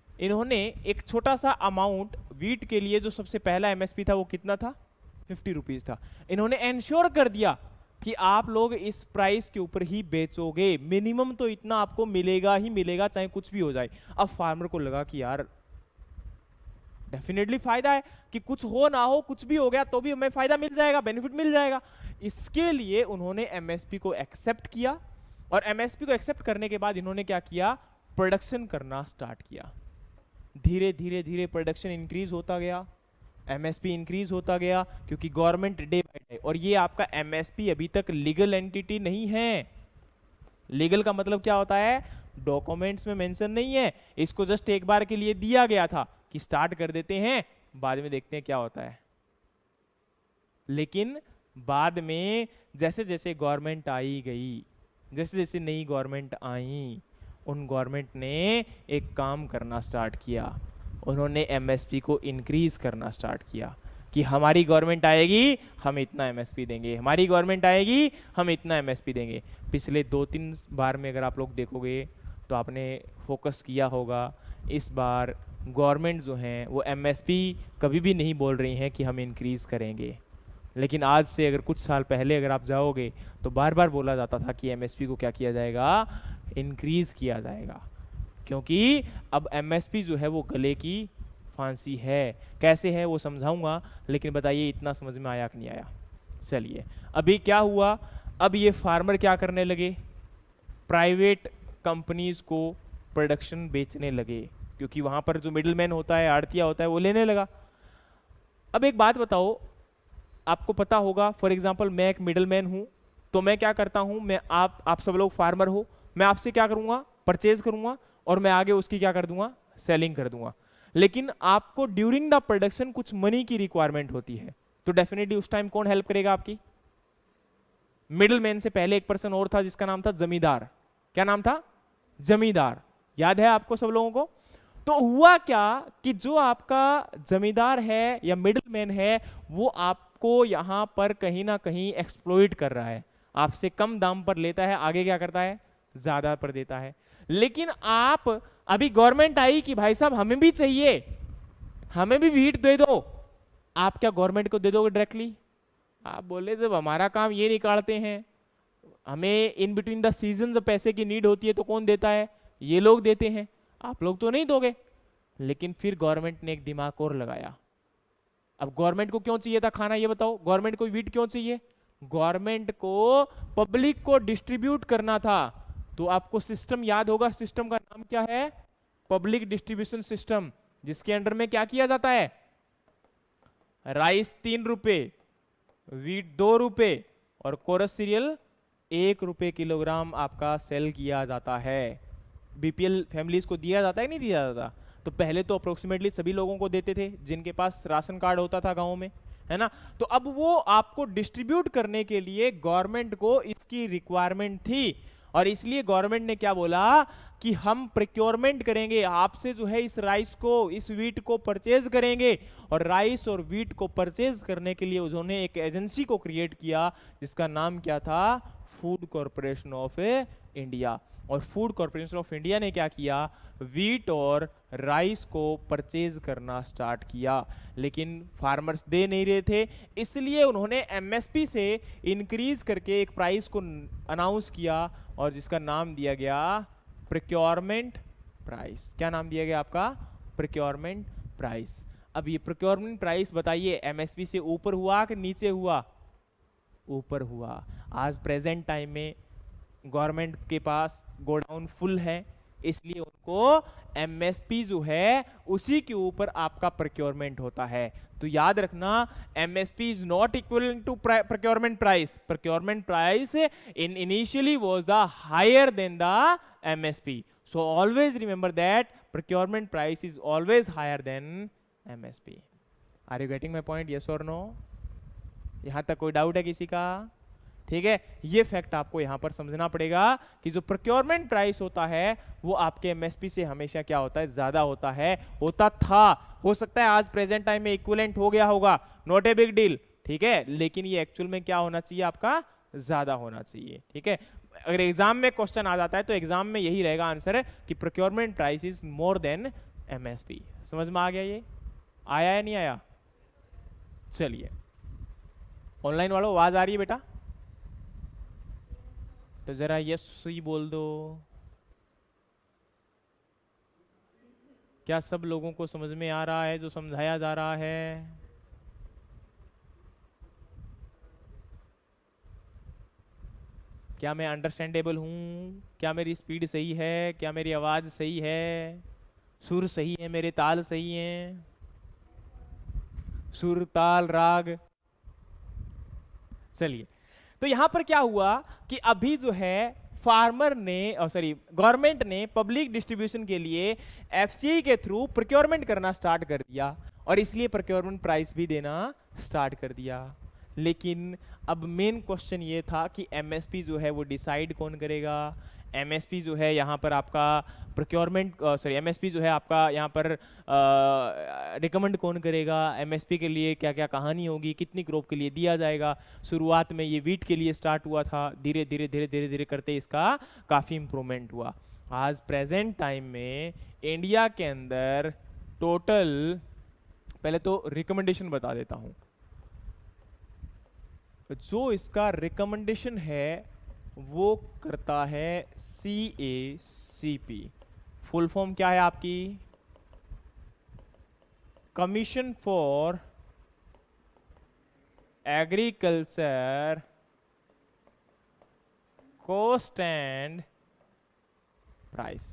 इन्होंने एक छोटा सा अमाउंट वीट के लिए, जो सबसे पहला एमएसपी था वो कितना था, 50 रुपीज था, इन्होंने एंश्योर कर दिया कि आप लोग इस प्राइस के ऊपर ही बेचोगे, मिनिमम तो इतना आपको मिलेगा ही मिलेगा, चाहे कुछ भी हो जाए। अब फार्मर को लगा कि यार डेफिनेटली फायदा है, कि कुछ हो ना हो, कुछ भी हो गया तो भी हमें फायदा मिल जाएगा, बेनिफिट मिल जाएगा। इसके लिए उन्होंने एमएसपी को एक्सेप्ट किया, और एमएसपी को एक्सेप्ट करने के बाद इन्होंने क्या किया, प्रोडक्शन करना स्टार्ट किया। धीरे धीरे धीरे प्रोडक्शन इंक्रीज होता गया, एमएसपी इंक्रीज होता गया, क्योंकि गवर्नमेंट डे बाय डे। और ये आपका एमएसपी अभी तक लीगल एंटिटी नहीं है। लीगल का मतलब क्या होता है, डॉक्यूमेंट्स में मेंशन नहीं है, इसको जस्ट एक बार के लिए दिया गया था कि स्टार्ट कर देते हैं, बाद में देखते हैं क्या होता है। लेकिन बाद में जैसे जैसे गवर्नमेंट आई गई, जैसे जैसे नई गवर्नमेंट आई, उन गवर्नमेंट ने एक काम करना स्टार्ट किया, उन्होंने एमएसपी को इंक्रीज करना स्टार्ट किया कि हमारी गवर्नमेंट आएगी हम इतना एमएसपी देंगे, हमारी गवर्नमेंट आएगी हम इतना एमएसपी देंगे। पिछले 2-3 बार में अगर आप लोग देखोगे तो आपने फोकस किया होगा, इस बार गवर्नमेंट जो है वो एमएसपी कभी भी नहीं बोल रही हैं कि हम इंक्रीज़ करेंगे। लेकिन आज से अगर कुछ साल पहले अगर आप जाओगे तो बार बार बोला जाता था कि एमएसपी को क्या किया जाएगा, इंक्रीज़ किया जाएगा, क्योंकि अब एमएसपी जो है वो गले की फांसी है। कैसे है वो समझाऊंगा, लेकिन बताइए इतना समझ में आया कि नहीं आया। चलिए अभी क्या हुआ, अब ये फार्मर क्या करने लगे, प्राइवेट कंपनीज को प्रोडक्शन बेचने लगे, क्योंकि वहां पर जो मिडिलमैन होता है, आड़तिया होता है, वो लेने लगा। अब एक बात बताओ, आपको पता होगा फॉर एग्जांपल मैं एक मिडिलमैन हूं, तो मैं क्या करता हूं, मैं आप सब लोग फार्मर हो, मैं आपसे क्या करूंगा, परचेज करूंगा और मैं आगे उसकी क्या कर दूंगा, सेलिंग कर दूंगा। लेकिन आपको ड्यूरिंग द प्रोडक्शन कुछ मनी की रिक्वायरमेंट होती है, तो डेफिनेटली उस टाइम कौन हेल्प करेगा आपकी, मिडिलमैन से पहले एक पर्सन और था जिसका नाम था जमींदार। क्या नाम था, जमींदार। याद है आपको सब लोगों को। तो हुआ क्या कि जो आपका जमींदार है या मिडिलमैन है वो आपको यहां पर कहीं ना कहीं एक्सप्लॉइट कर रहा है, आपसे कम दाम पर लेता है, आगे क्या करता है, ज्यादा पर देता है। लेकिन आप अभी गवर्नमेंट आई कि भाई साहब हमें भी चाहिए, हमें भी व्हीट दे दो, आप क्या गवर्नमेंट को दे दोगे डायरेक्टली? आप बोले जब हमारा काम ये निकालते हैं, हमें इन बिटवीन द सीजन पैसे की नीड होती है तो कौन देता है, ये लोग देते हैं, आप लोग तो नहीं दोगे। लेकिन फिर गवर्नमेंट ने एक दिमाग और लगाया। अब गवर्नमेंट को क्यों चाहिए था खाना, ये बताओ, गवर्नमेंट को व्हीट क्यों चाहिए? गवर्नमेंट को पब्लिक को डिस्ट्रीब्यूट करना था। तो आपको सिस्टम याद होगा, सिस्टम का नाम क्या है, पब्लिक डिस्ट्रीब्यूशन सिस्टम, जिसके अंडर में क्या किया जाता है, राइस 3 रुपए, व्हीट 2 रुपए और कोरस सीरियल 1 रुपए किलोग्राम आपका सेल किया जाता है। बीपीएल फैमिलीज को दिया जाता है नहीं दिया जाता? तो पहले तो अप्रोक्सीमेटली सभी लोगों को देते थे जिनके पास राशन कार्ड होता था गांव में, है ना। तो अब वो आपको डिस्ट्रीब्यूट करने के लिए गवर्नमेंट को इसकी रिक्वायरमेंट थी, और इसलिए गवर्नमेंट ने क्या बोला कि हम प्रोक्योरमेंट करेंगे, आपसे जो है इस राइस को, इस व्हीट को परचेज करेंगे। और राइस और व्हीट को परचेज करने के लिए उन्होंने एक एजेंसी को क्रिएट किया जिसका नाम क्या था, फूड कॉरपोरेशन ऑफ इंडिया। और फूड कॉरपोरेशन ऑफ इंडिया ने क्या किया, व्हीट और राइस को परचेज करना स्टार्ट किया। लेकिन फार्मर्स दे नहीं रहे थे, इसलिए उन्होंने एमएसपी से इंक्रीज करके एक प्राइस को अनाउंस किया और जिसका नाम दिया गया प्रोक्योरमेंट प्राइस। क्या नाम दिया गया आपका, प्रोक्योरमेंट प्राइस। अब ये प्रोक्योरमेंट प्राइस बताइए एमएसपी से ऊपर हुआ कि नीचे हुआ, ऊपर हुआ। आज प्रेजेंट टाइम में गवर्नमेंट के पास गोडाउन फुल है, इसलिए उनको एमएसपी जो है उसी के ऊपर आपका प्रोक्योरमेंट होता है। तो याद रखना, MSP is not equivalent to procurement price. Procurement price in initially was the higher than the MSP, so always remember that procurement price is always higher than MSP. Are you getting my point, yes और नो? यहां तक कोई doubt है किसी का? ठीक है, ये फैक्ट आपको यहां पर समझना पड़ेगा कि जो प्रोक्योरमेंट प्राइस होता है वो आपके एमएसपी से हमेशा क्या होता है, ज्यादा होता है, होता था। हो सकता है आज प्रेजेंट टाइम में इक्विवेलेंट हो गया होगा, नॉट ए बिग डील, ठीक है, लेकिन ये एक्चुअल में क्या होना चाहिए, आपका ज्यादा होना चाहिए। ठीक है, अगर एग्जाम में क्वेश्चन आ जाता है तो एग्जाम में यही रहेगा आंसर कि procurement price is more than MSP. समझ में आ गया? ये आया या नहीं आया? चलिए, ऑनलाइन वालों आवाज आ रही है बेटा? तो जरा यस ही बोल दो। क्या सब लोगों को समझ में आ रहा है जो समझाया जा रहा है? क्या मैं अंडरस्टैंडेबल हूं? क्या मेरी स्पीड सही है? क्या मेरी आवाज सही है? सुर सही है? मेरे ताल सही हैं? सुर ताल राग। चलिए, तो यहां पर क्या हुआ कि अभी जो है फार्मर ने, गवर्नमेंट ने पब्लिक डिस्ट्रीब्यूशन के लिए एफसीआई के थ्रू प्रोक्योरमेंट करना स्टार्ट कर दिया और इसलिए प्रोक्योरमेंट प्राइस भी देना स्टार्ट कर दिया। लेकिन अब मेन क्वेश्चन ये था कि एमएसपी जो है वो डिसाइड कौन करेगा? एमएसपी जो है यहाँ पर आपका प्रोक्योरमेंट, सॉरी एमएसपी जो है आपका यहाँ पर रिकमेंड कौन करेगा, एमएसपी के लिए क्या क्या कहानी होगी, कितनी क्रॉप के लिए दिया जाएगा। शुरुआत में ये वीट के लिए स्टार्ट हुआ था, धीरे धीरे धीरे धीरे धीरे करते इसका काफ़ी इम्प्रूवमेंट हुआ। आज प्रेजेंट टाइम में इंडिया के अंदर टोटल, पहले तो रिकमेंडेशन बता देता हूँ, जो इसका रिकमेंडेशन है वो करता है CACP। फुल फॉर्म क्या है आपकी? Commission for agriculture cost and price.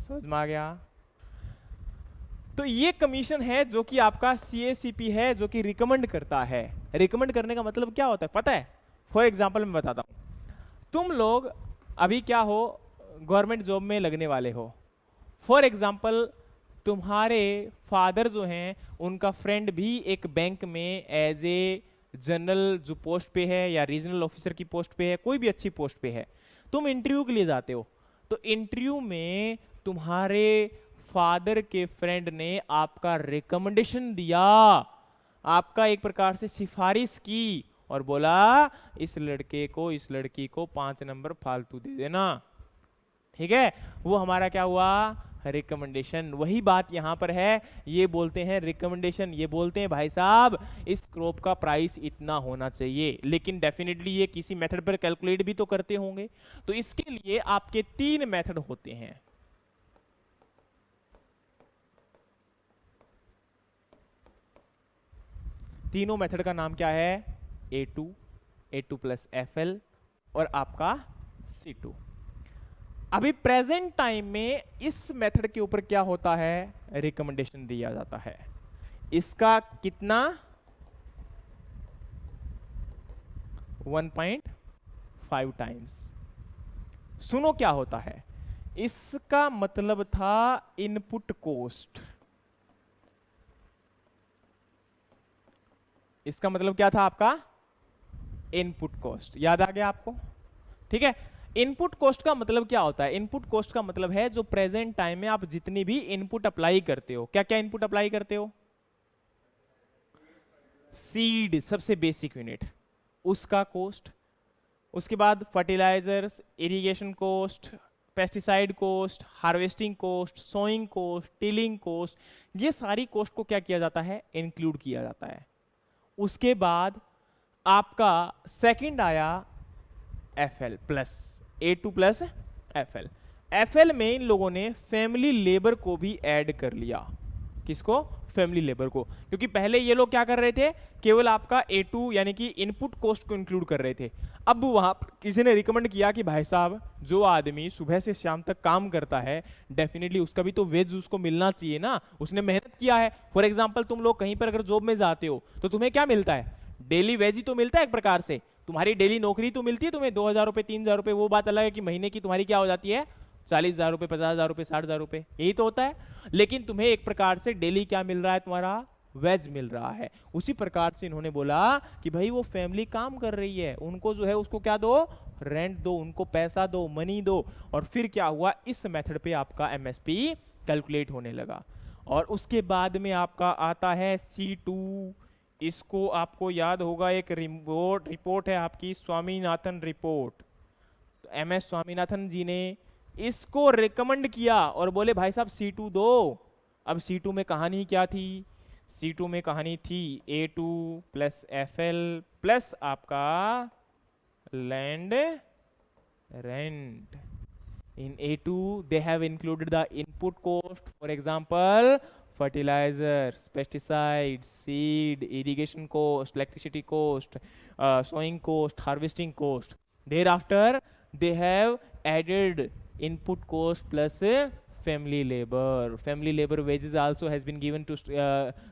समझ में आ गया? तो ये कमीशन है जो कि आपका CACP है, जो कि रिकमेंड करता है। रिकमेंड करने का मतलब क्या होता है पता है? फॉर एग्जाम्पल मैं बताता हूं, तुम लोग अभी क्या हो, गवर्नमेंट जॉब में लगने वाले हो। फॉर एग्जाम्पल तुम्हारे फादर जो हैं उनका फ्रेंड भी एक बैंक में एज ए जनरल जो पोस्ट पे है या रीजनल ऑफिसर की पोस्ट पे है, कोई भी अच्छी पोस्ट पे है, तुम इंटरव्यू के लिए जाते हो। तो इंटरव्यू में तुम्हारे फादर के फ्रेंड ने आपका रिकमेंडेशन दिया, आपका एक प्रकार से सिफारिश की और बोला इस लड़के को, इस लड़की को 5 नंबर फालतू दे देना। ठीक है, वो हमारा क्या हुआ? रिकमेंडेशन। वही बात यहां पर है, ये बोलते हैं रिकमेंडेशन। ये बोलते हैं भाई साहब इस क्रॉप का प्राइस इतना होना चाहिए, लेकिन डेफिनेटली ये किसी मेथड पर कैलकुलेट भी तो करते होंगे। तो इसके लिए आपके 3 मेथड होते हैं। तीनों मेथड का नाम क्या है? A2, A2 प्लस FL और आपका C2। अभी प्रेजेंट टाइम में इस मेथड के ऊपर क्या होता है? रिकमेंडेशन दिया जाता है। इसका कितना? 1.5 टाइम्स। सुनो क्या होता है, इसका मतलब था इनपुट कॉस्ट। इसका मतलब क्या था आपका? Input cost. याद आ गया आपको? ठीक है, इनपुट कॉस्ट का मतलब क्या होता है? इनपुट कॉस्ट का मतलब है जो प्रेजेंट टाइम में आप जितनी भी इनपुट अप्लाई करते हो। क्या क्या इनपुट अप्लाई करते हो? सीड, सबसे बेसिक यूनिट, उसका कॉस्ट। उसके बाद fertilisers, irrigation cost, pesticide cost, harvesting cost, sowing cost, tilling cost, ये सारी कॉस्ट को क्या किया जाता है? इंक्लूड किया जाता है। उसके बाद आपका सेकंड आया FL plus, A2 plus FL। FL में इन लोगों ने फैमिली लेबर को भी ऐड कर लिया। किसको? फैमिली लेबर को। क्योंकि पहले ये लोग क्या कर रहे थे? केवल आपका A2 यानी कि इनपुट कॉस्ट को इंक्लूड कर रहे थे। अब वहां किसी ने रिकमेंड किया कि भाई साहब जो आदमी सुबह से शाम तक काम करता है, डेफिनेटली उसका भी तो वेज उसको मिलना चाहिए ना, उसने मेहनत किया है। फॉर एग्जाम्पल तुम लोग कहीं पर अगर जॉब में जाते हो तो तुम्हें क्या मिलता है? डेली वेज ही तो मिलता है एक प्रकार से। तुम्हारी डेली नौकरी तो मिलती है तुम्हें 2,000 रुपए, 3,000 रुपए। वो बात अलग है कि महीने की तुम्हारी क्या हो जाती है? 40,000 रुपए, 50,000 रुपए, 60,000 रुपए, यही तो होता है। लेकिन तुम्हें एक प्रकार से डेली क्या मिल रहा है? तुम्हारा वेज मिल रहा है। उसी प्रकार से इन्होंने बोला कि भाई वो फैमिली काम कर रही है, उनको जो है उसको क्या दो? रेंट दो, उनको पैसा दो, मनी दो। और फिर क्या हुआ? इस मेथड पे आपका MSP कैलकुलेट होने लगा। और उसके बाद में आपका आता है C2। इसको आपको याद होगा, एक रिपोर्ट है आपकी स्वामीनाथन रिपोर्ट। तो MS स्वामीनाथन जी ने इसको रिकमेंड किया और बोले भाई साहब C2 दो। अब C2 में कहानी क्या थी? C2 में कहानी थी A2 प्लस FL प्लस आपका land rent. In A2 they have included the input cost, for example fertilizers, pesticides, seed, irrigation cost, electricity cost, sowing cost, harvesting cost. Thereafter they have added input cost plus family labor. Family labor wages also has been given to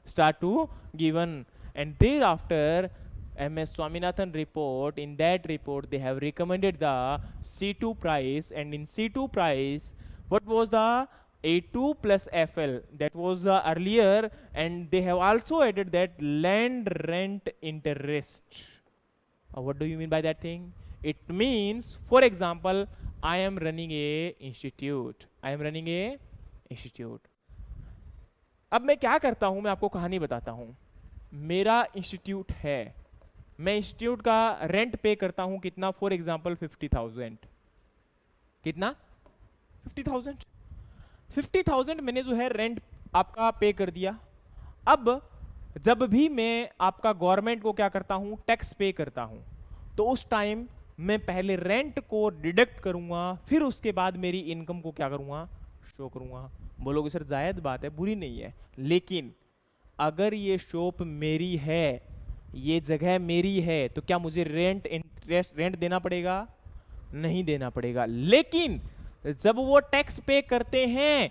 start to given, and thereafter MS Swaminathan report, in that report they have recommended the C2 price, and in C2 price what was the A2 plus FL, that was the earlier, and they have also added that land rent interest. What do you mean by that thing? It means, for example, I am running A institute, I am running A institute. अब मैं क्या करता हूं, मैं आपको कहानी बताता हूं। मेरा इंस्टीट्यूट है, मैं इंस्टीट्यूट का रेंट पे करता हूं कितना, फॉर एग्जाम्पल 50,000। कितना? 50,000। 50,000 मैंने जो है रेंट आपका पे कर दिया। अब जब भी मैं आपका गवर्नमेंट को क्या करता हूं, टैक्स पे करता हूं, तो उस टाइम मैं पहले रेंट को डिडक्ट करूंगा, फिर उसके बाद मेरी इनकम को क्या करूंगा, शो करूंगा। बोलोगे सर जायद बात है, बुरी नहीं है, लेकिन अगर ये शॉप मेरी है, ये जगह मेरी है, तो क्या मुझे रेंट देना पड़ेगा? नहीं देना पड़ेगा। लेकिन जब वो टैक्स पे करते हैं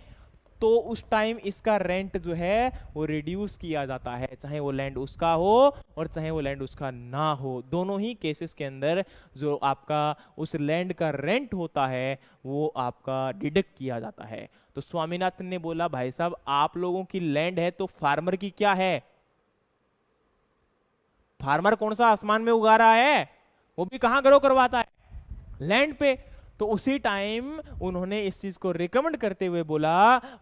तो उस टाइम इसका रेंट जो है वो रिड्यूस किया जाता है, चाहे वो लैंड उसका हो और चाहे वो लैंड उसका ना हो। दोनों ही केसेस के अंदर जो आपका उस लैंड का रेंट होता है वो आपका डिडक्ट किया जाता है। तो स्वामीनाथन ने बोला भाई साहब आप लोगों की लैंड है तो फार्मर की क्या है? फार्मर कौन सा आसमान में उगा रहा है, वो भी कहां ग्रो करवाता है? लैंड पे। तो उसी टाइम उन्होंने इस चीज को रिकमेंड करते हुए बोला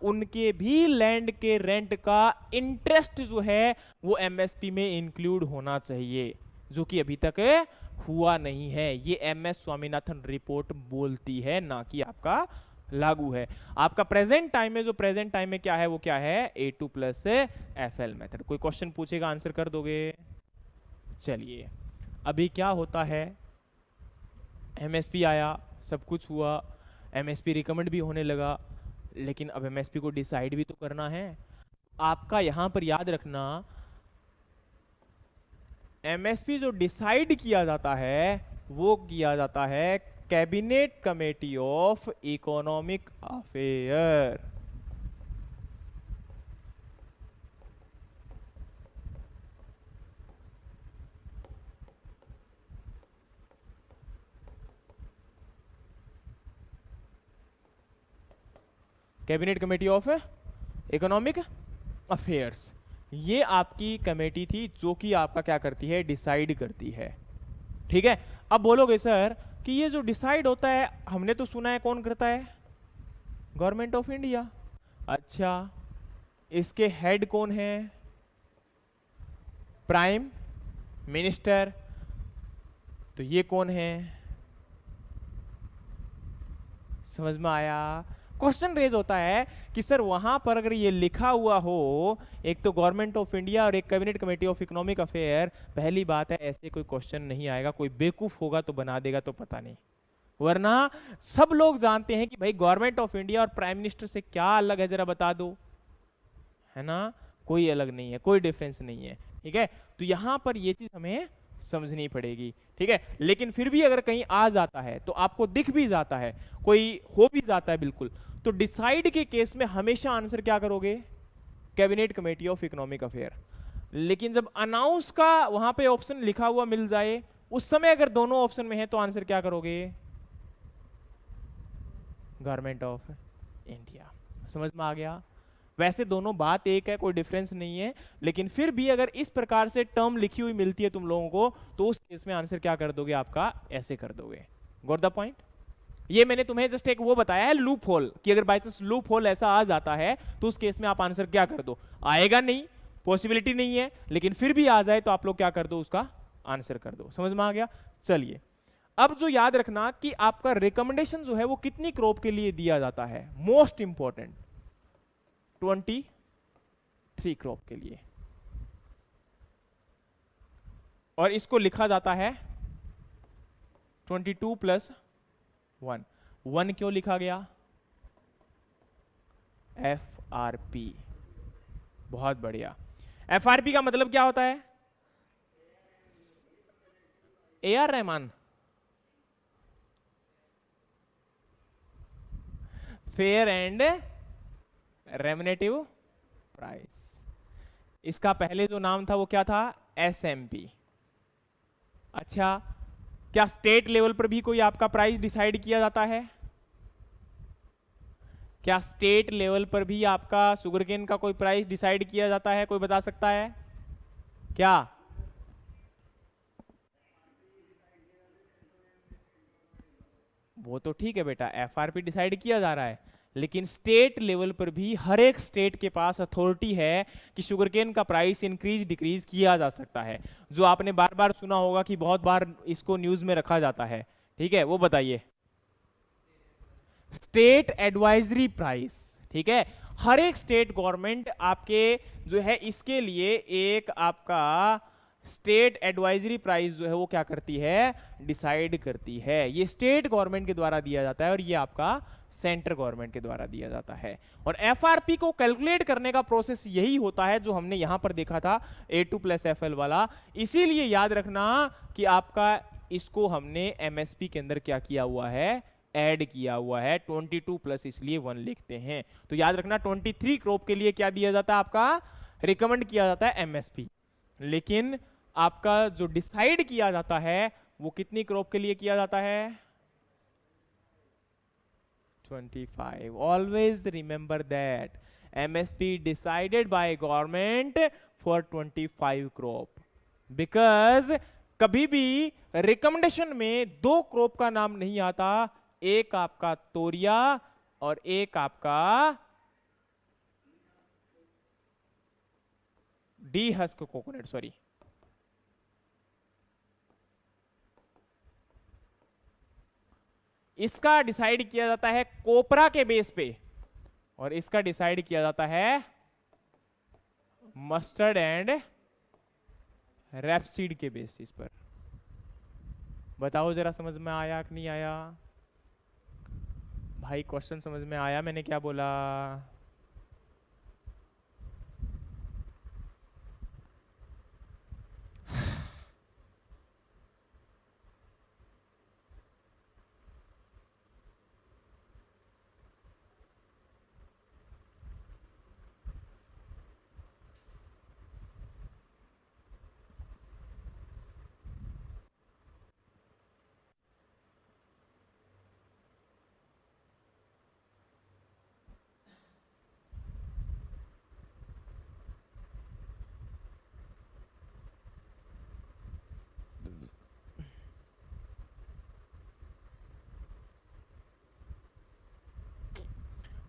उनके भी लैंड के रेंट का इंटरेस्ट जो है वो एमएसपी में इंक्लूड होना चाहिए, जो कि अभी तक हुआ नहीं है। ये एमएस स्वामीनाथन रिपोर्ट बोलती है, ना कि आपका लागू है। आपका प्रेजेंट टाइम में, जो प्रेजेंट टाइम में क्या है वो क्या है, A2 प्लस FL मेथड। कोई क्वेश्चन पूछेगा आंसर कर दोगे? चलिए अभी क्या होता है, एमएसपी आया, सब कुछ हुआ, एमएसपी रिकमेंड भी होने लगा, लेकिन अब एमएसपी को डिसाइड भी तो करना है। आपका यहां पर याद रखना, एमएसपी जो डिसाइड किया जाता है वो किया जाता है cabinet committee of economic affair. Cabinet committee of economic affairs, ये आपकी कमेटी थी जो कि आपका क्या करती है, डिसाइड करती है। ठीक है। अब बोलोगे सर कि ये जो डिसाइड होता है हमने तो सुना है कौन करता है, गवर्नमेंट ऑफ इंडिया। अच्छा, इसके हेड कौन है? Prime minister. तो ये कौन है? समझ में आया? क्वेश्चन रेज होता है कि सर वहां पर अगर ये लिखा हुआ हो एक तो गवर्नमेंट ऑफ इंडिया और एक cabinet committee of economic affair, पहली बात है ऐसे कोई क्वेश्चन नहीं आएगा, कोई बेवकूफ होगा तो बना देगा तो पता नहीं, वरना सब लोग जानते हैं कि भाई गवर्नमेंट ऑफ इंडिया और प्राइम मिनिस्टर से क्या अलग है, जरा बता दो, है ना? कोई अलग नहीं है, कोई डिफरेंस नहीं है। ठीक है, तो यहां पर ये चीज हमें समझनी पड़ेगी। ठीक है, लेकिन फिर भी अगर कहीं आ जाता है तो आपको दिख भी जाता है, कोई हो भी जाता है बिल्कुल, तो डिसाइड के केस में हमेशा आंसर क्या करोगे, cabinet committee of economic affair. लेकिन जब अनाउंस का वहां पे ऑप्शन लिखा हुआ मिल जाए, उस समय अगर दोनों ऑप्शन में है तो आंसर क्या करोगे, गवर्नमेंट ऑफ इंडिया। समझ में आ गया? वैसे दोनों बात एक है, कोई डिफरेंस नहीं है, लेकिन फिर भी अगर इस प्रकार से टर्म लिखी हुई मिलती है तुम लोगों को तो उस केस में आंसर क्या कर दोगे, आपका ऐसे कर दोगे। Got the point? ये मैंने तुम्हें जस्ट एक वो बताया है लूप होल, कि अगर बाई चांस लूप होल ऐसा आ जाता है तो उस केस में आप आंसर क्या कर दो, आएगा नहीं, पॉसिबिलिटी नहीं है, लेकिन फिर भी आ जाए तो आप लोग क्या कर दो, उसका आंसर कर दो। समझ में आ गया? चलिए अब जो याद रखना कि आपका रिकमेंडेशन जो है वो कितनी क्रॉप के लिए दिया जाता है, मोस्ट इंपॉर्टेंट 23 क्रॉप के लिए, और इसको लिखा जाता है 22 प्लस 1। 1 क्यों लिखा गया? FRP। बहुत बढ़िया। FRP का मतलब क्या होता है? AR Rahman, fair and remunerative price. इसका पहले जो नाम था वो क्या था, SMP। अच्छा, क्या स्टेट लेवल पर भी कोई आपका प्राइस डिसाइड किया जाता है? क्या स्टेट लेवल पर भी आपका शुगरकेन का कोई प्राइस डिसाइड किया जाता है? कोई बता सकता है क्या? वो तो ठीक है बेटा, एफआरपी डिसाइड किया जा रहा है, लेकिन स्टेट लेवल पर भी हर एक स्टेट के पास अथॉरिटी है कि शुगरकेन का प्राइस इंक्रीज डिक्रीज किया जा सकता है, जो आपने बार बार सुना होगा कि बहुत बार इसको न्यूज में रखा जाता है। ठीक है, वो बताइए। State advisory price. ठीक है, हर एक स्टेट गवर्नमेंट आपके जो है इसके लिए एक आपका स्टेट एडवाइजरी प्राइस जो है वो क्या करती है, डिसाइड करती है। ये स्टेट गवर्नमेंट के द्वारा दिया जाता है और ये आपका सेंट्रल गवर्नमेंट के द्वारा दिया जाता है। और एफआरपी को कैलकुलेट करने का प्रोसेस यही होता है जो हमने यहां पर देखा था A2+FL वाला। इसीलिए याद रखना कि आपका इसको हमने एमएसपी के अंदर क्या किया हुआ है, ऐड किया हुआ है। 22+ इसलिए 1 लिखते हैं। तो याद रखना 23 क्रॉप के लिए क्या दिया जाता है, आपका रिकमेंड किया जाता है एमएसपी, लेकिन आपका जो डिसाइड किया जाता है वो कितनी क्रॉप के लिए किया जाता है, 25। Always remember that MSP decided by government for 25 crop, because कभी भी रिकमेंडेशन में 2 क्रॉप का नाम नहीं आता, एक आपका तोरिया और एक आपका डी हस्क कोकोनट, सॉरी। इसका डिसाइड किया जाता है कोपरा के बेस पे और इसका डिसाइड किया जाता है मस्टर्ड एंड रैपसीड के बेसिस पर। बताओ जरा समझ में आया कि नहीं आया भाई? क्वेश्चन समझ में आया मैंने क्या बोला?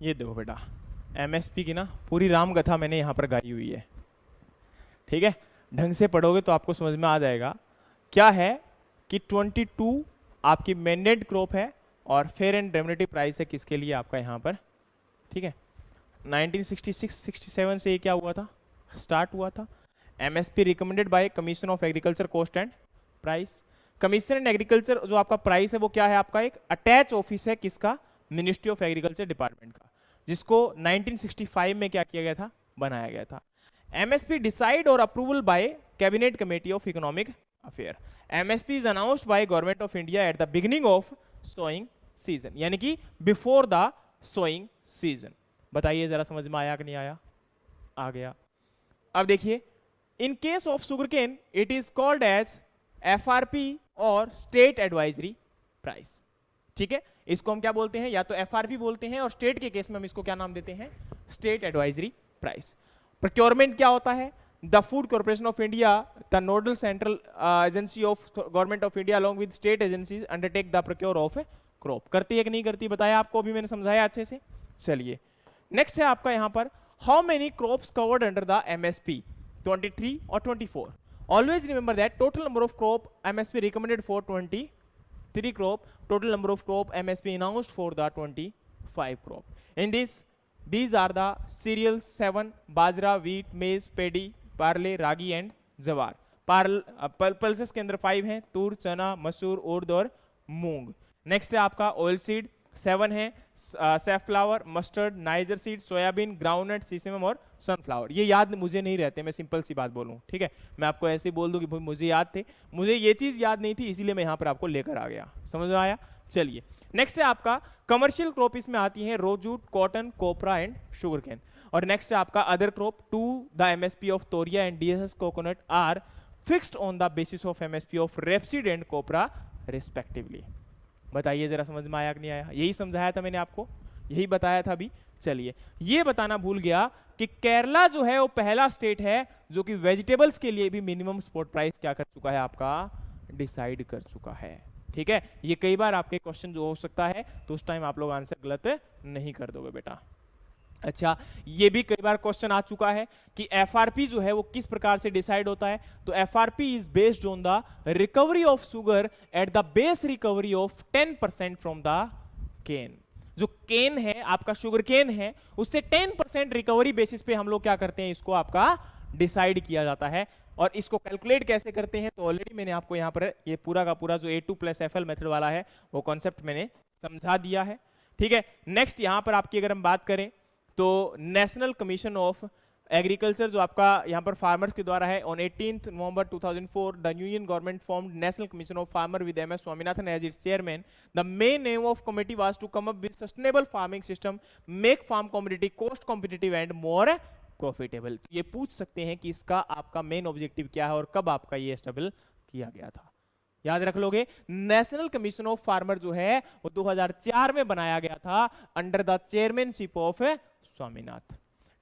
ये देखो बेटा, एमएसपी की ना पूरी राम कथा मैंने यहाँ पर गाई हुई है। ठीक है, ढंग से पढ़ोगे तो आपको समझ में आ जाएगा। क्या है कि 22 आपकी मैंडेट क्रॉप है और फेयर एंड रेम्युनेटिव प्राइस है किसके लिए, आपका यहाँ पर। ठीक है, 1966-67 से ये क्या हुआ था, स्टार्ट हुआ था। MSP recommended by commission of agriculture cost and price. Commission and agriculture जो आपका प्राइस है वो क्या है, आपका एक अटैच ऑफिस है किसका, मिनिस्ट्री ऑफ एग्रीकल्चर डिपार्टमेंट का, जिसको 1965 में क्या किया गया था, बनाया गया था। एमएसपी डिसाइड और approval by cabinet committee of economic affair. MSP is announced by government of India at the beginning of sowing season, यानी कि बिफोर द सोइंग सीजन। बताइए जरा समझ में आया कि नहीं आया? आ गया। अब देखिए, in case of sugarcane it is called as FRP और स्टेट एडवाइजरी प्राइस। ठीक है, इसको हम क्या बोलते हैं, या तो एफआरपी बोलते हैं और स्टेट के केस में हम इसको क्या नाम देते हैं, स्टेट एडवाइजरी प्राइस। प्रोक्योरमेंट क्या होता है, the food corporation of India, the nodal central agency of government of India along with state agencies undertake the procure of crop. करती है कि नहीं करती, बताया आपको, अभी मैंने समझाया अच्छे से। चलिए नेक्स्ट है आपका यहाँ पर, how many crops covered under the MSP, 23 और 24। Always remember that total number of crop MSP recommended for 23 crop, total number of crop MSP announced for the 25 crop. In this, these are the cereals 7, bajra, wheat, maize, paddy, parle, ragi and जवार। Pulses के अंदर 5 हैं, तूर, चना, मसूर, उर्द और मूंग। Next है आपका ऑयल सीड 7 है, safflower, mustard, niger seed, soybean, groundnut, सीसेमम और सनफ्लावर। ये याद मुझे नहीं रहते, मैं सिंपल सी बात बोलूँ। ठीक है, मैं आपको ऐसे ही बोल दूं कि भाई मुझे याद थे, मुझे ये चीज़ याद नहीं थी, इसीलिए मैं यहाँ पर आपको लेकर आ गया। समझ में आया? चलिए नेक्स्ट है आपका कमर्शियल क्रॉप, इसमें आती है raw jute, cotton, copra and sugar cane. और नेक्स्ट है आपका other crop, to the MSP of toria and DSS coconut are fixed on the basis of MSP of rapeseed and copra respectively. बताइए जरा समझ में आया कि नहीं आया? यही समझाया था मैंने आपको, यही बताया था अभी। चलिए, ये बताना भूल गया कि केरला जो है वो पहला स्टेट है जो कि वेजिटेबल्स के लिए भी मिनिमम स्पॉट प्राइस क्या कर चुका है, आपका डिसाइड कर चुका है। ठीक है, ये कई बार आपके क्वेश्चन जो हो सकता है, तो उस टाइम आप लोग आंसर गलत नहीं कर दोगे बेटा। अच्छा, ये भी कई बार क्वेश्चन आ चुका है कि एफआरपी जो है वो किस प्रकार से डिसाइड होता है। तो FRP is based on the recovery of sugar at the base recovery of 10% from the cane. जो केन है आपका, शुगर केन है, उससे 10% रिकवरी बेसिस पे हम लोग क्या करते हैं, इसको आपका डिसाइड किया जाता है। और इसको कैलकुलेट कैसे करते हैं, तो ऑलरेडी मैंने आपको यहां पर ये पूरा का पूरा जो A2+FL मेथड वाला है वो कॉन्सेप्ट मैंने समझा दिया है। ठीक है, नेक्स्ट यहां पर आपकी अगर हम बात करें तो नेशनल कमीशन ऑफ एग्रीकल्चर जो आपका यहाँ पर फार्मर्स के द्वारा है, on 18 November 2004 the union government formed national commission of farmer with MS Swaminathan as its chairman. The main aim of committee was to come up with sustainable farming system, make farm commodity cost competitive and more profitable. ये पूछ सकते हैं कि इसका आपका main objective क्या है और कब आपका ये एस्टेबल किया गया था। याद रख लोगे, नेशनल कमीशन ऑफ फार्मर जो है वो 2004 में बनाया गया था under the chairmanship of Swaminath.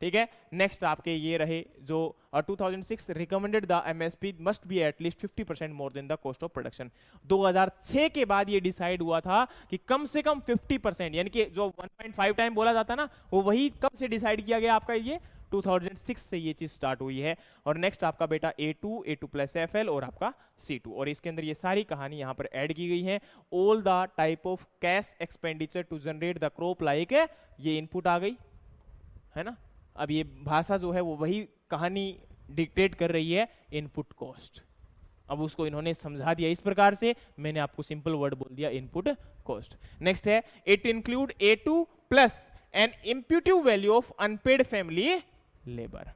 ठीक है, नेक्स्ट आपके ये रहे जो 2006 recommended the MSP must be at least 50% more than the cost of production. 2006 के बाद ये डिसाइड हुआ था कि कम से कम 50%, यानी कि जो 1.5 टाइम बोला जाता ना, वो वही कब से डिसाइड किया गया आपका, ये 2006 से ये चीज स्टार्ट हुई है। और नेक्स्ट आपका बेटा A2, A2+FL और आपका C2, और इसके अंदर ये सारी कहानी यहां पर ऐड की गई है। All the type of cash expenditure to generate the crop, like ये इनपुट आ गई है ना। अब ये भाषा जो है वो वही कहानी डिक्टेट कर रही है, इनपुट कॉस्ट। अब उसको इन्होंने समझा दिया इस प्रकार से, मैंने आपको सिंपल वर्ड बोल दिया, इनपुट कॉस्ट। नेक्स्ट है, it include A2 plus an imputive value of unpaid family labour.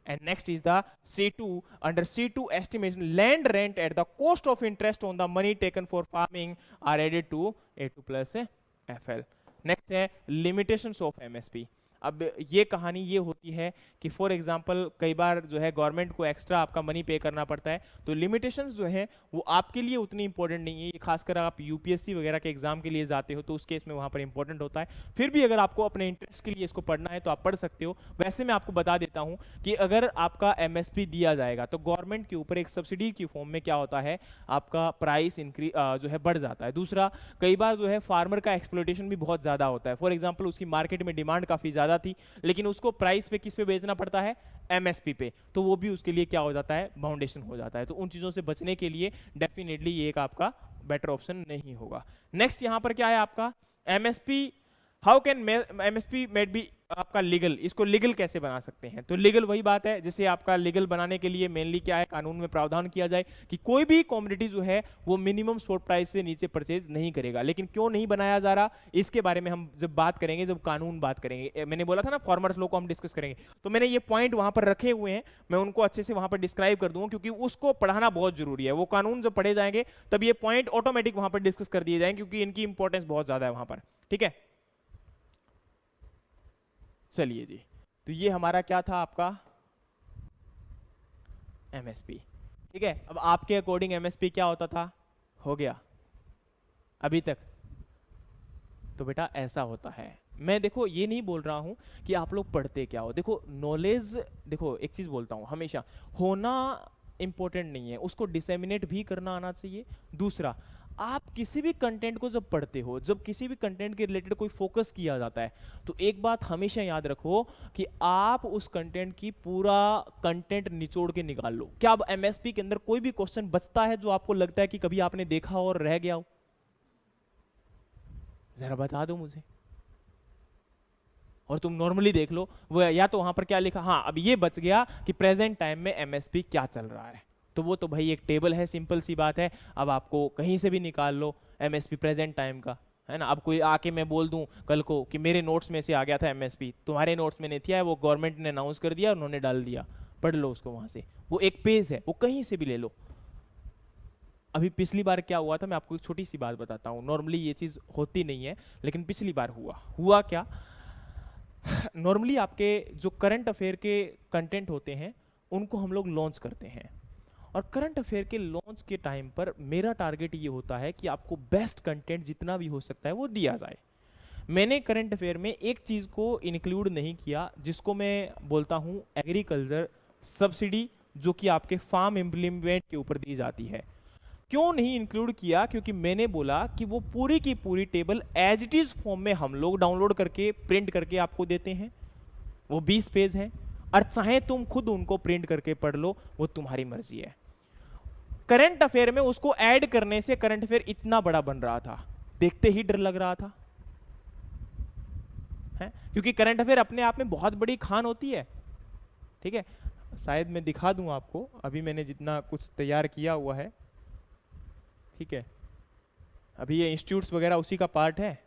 And next is the C2. Under C2 estimation, land rent at the cost of interest on the money taken for farming are added to A2+FL. Next है limitations of MSP. अब ये कहानी ये होती है कि for example कई बार जो है गवर्नमेंट को एक्स्ट्रा आपका मनी पे करना पड़ता है, तो लिमिटेशंस जो है वो आपके लिए उतनी इंपॉर्टेंट नहीं है। ये खासकर आप यूपीएससी वगैरह के एग्जाम के लिए जाते हो तो उस केस में वहाँ पर इंपॉर्टेंट होता है। फिर भी अगर आपको अपने इंटरेस्ट के लिए इसको पढ़ना है तो आप पढ़ सकते हो। वैसे मैं आपको बता देता हूँ कि अगर आपका MSP दिया जाएगा तो गवर्नमेंट के ऊपर एक सब्सिडी की फॉर्म में क्या होता है, आपका प्राइस इंक्रीज जो है बढ़ जाता है। दूसरा, कई बार जो है फार्मर का एक्सप्लोटेशन भी बहुत ज़्यादा होता है। फॉर एग्जाम्पल उसकी मार्केट में डिमांड काफ़ी ज़्यादा थी, लेकिन उसको प्राइस पे किस पे बेचना पड़ता है, MSP पे, तो वो भी उसके लिए क्या हो जाता है, बाउंडेशन हो जाता है। तो उन चीज़ों से बचने के लिए डेफिनेटली ये एक आपका बेटर ऑप्शन नहीं होगा। नेक्स्ट यहाँ पर क्या है आपका MSP, how can MSP made be आपका लीगल, इसको लीगल कैसे बना सकते हैं। तो लीगल वही बात है, जैसे आपका लीगल बनाने के लिए मेनली क्या है, कानून में प्रावधान किया जाए कि कोई भी कमोडिटी जो है वो मिनिमम स्पॉट प्राइस से नीचे परचेज नहीं करेगा। लेकिन क्यों नहीं बनाया जा रहा, इसके बारे में हम जब बात करेंगे, जब कानून बात करेंगे, मैंने बोला था ना फार्मर्स लॉ को हम डिस्कस करेंगे, तो मैंने ये पॉइंट वहां पर रखे हुए हैं, मैं उनको अच्छे से वहां पर डिस्क्राइब कर दूंगा, क्योंकि उसको पढ़ाना बहुत जरूरी है। वो कानून जब पढ़े जाएंगे तब ये पॉइंट ऑटोमेटिक वहां पर डिस्कस कर दिए जाएंगे, क्योंकि इनकी इंपॉर्टेंस बहुत ज्यादा है वहां पर। ठीक है, चलिए जी, तो ये हमारा क्या था आपका MSP। ठीक है, अब आपके अकॉर्डिंग MSP क्या होता था, हो गया अभी तक, तो बेटा ऐसा होता है। मैं देखो ये नहीं बोल रहा हूं कि आप लोग पढ़ते क्या हो, देखो नॉलेज, देखो एक चीज बोलता हूं हमेशा, होना इंपॉर्टेंट नहीं है, उसको डिसेमिनेट भी करना आना चाहिए। दूसरा, आप किसी भी कंटेंट को जब पढ़ते हो, जब किसी भी कंटेंट के रिलेटेड कोई फोकस किया जाता है, तो एक बात हमेशा याद रखो कि आप उस कंटेंट की पूरा कंटेंट निचोड़ के निकाल लो। क्या अब MSP के अंदर कोई भी क्वेश्चन बचता है जो आपको लगता है कि कभी आपने देखा और रह गया हो, जरा बता दो मुझे। और तुम नॉर्मली देख लो, वो या तो वहां पर क्या लिखा, हाँ अब ये बच गया कि प्रेजेंट टाइम में MSP क्या चल रहा है, तो वो तो भाई एक टेबल है, सिंपल सी बात है। अब आपको कहीं से भी निकाल लो MSP प्रेजेंट टाइम का, है ना। अब कोई आके मैं बोल दूं कल को कि मेरे नोट्स में से आ गया था MSP, तुम्हारे नोट्स में नहीं था, वो गवर्नमेंट ने अनाउंस कर दिया, उन्होंने डाल दिया, पढ़ लो उसको वहां से, वो एक पेज है, वो कहीं से भी ले लो। अभी पिछली बार क्या हुआ था, मैं आपको एक छोटी सी बात बताता हूँ। नॉर्मली ये चीज़ होती नहीं है, लेकिन पिछली बार हुआ क्या, नॉर्मली आपके जो करंट अफेयर के कंटेंट होते हैं उनको हम लोग लॉन्च करते हैं, और करंट अफेयर के लॉन्च के टाइम पर मेरा टारगेट ये होता है कि आपको बेस्ट कंटेंट जितना भी हो सकता है वो दिया जाए। मैंने करंट अफेयर में एक चीज़ को इंक्लूड नहीं किया, जिसको मैं बोलता हूँ एग्रीकल्चर सब्सिडी, जो कि आपके फार्म इम्प्लीमेंट के ऊपर दी जाती है। क्यों नहीं इंक्लूड किया? क्योंकि मैंने बोला कि वो पूरी की पूरी table as it is form में हम लोग डाउनलोड करके प्रिंट करके आपको देते हैं। वो 20 पेज हैं, और चाहे तुम खुद उनको प्रिंट करके पढ़ लो, वो तुम्हारी मर्जी है। करंट अफेयर में उसको ऐड करने से करंट अफेयर इतना बड़ा बन रहा था, देखते ही डर लग रहा था है? क्योंकि करंट अफेयर अपने आप में बहुत बड़ी खान होती है। ठीक है, शायद मैं दिखा दूं आपको, अभी मैंने जितना कुछ तैयार किया हुआ है। ठीक है, अभी ये इंस्टीट्यूट्स वगैरह उसी का पार्ट है।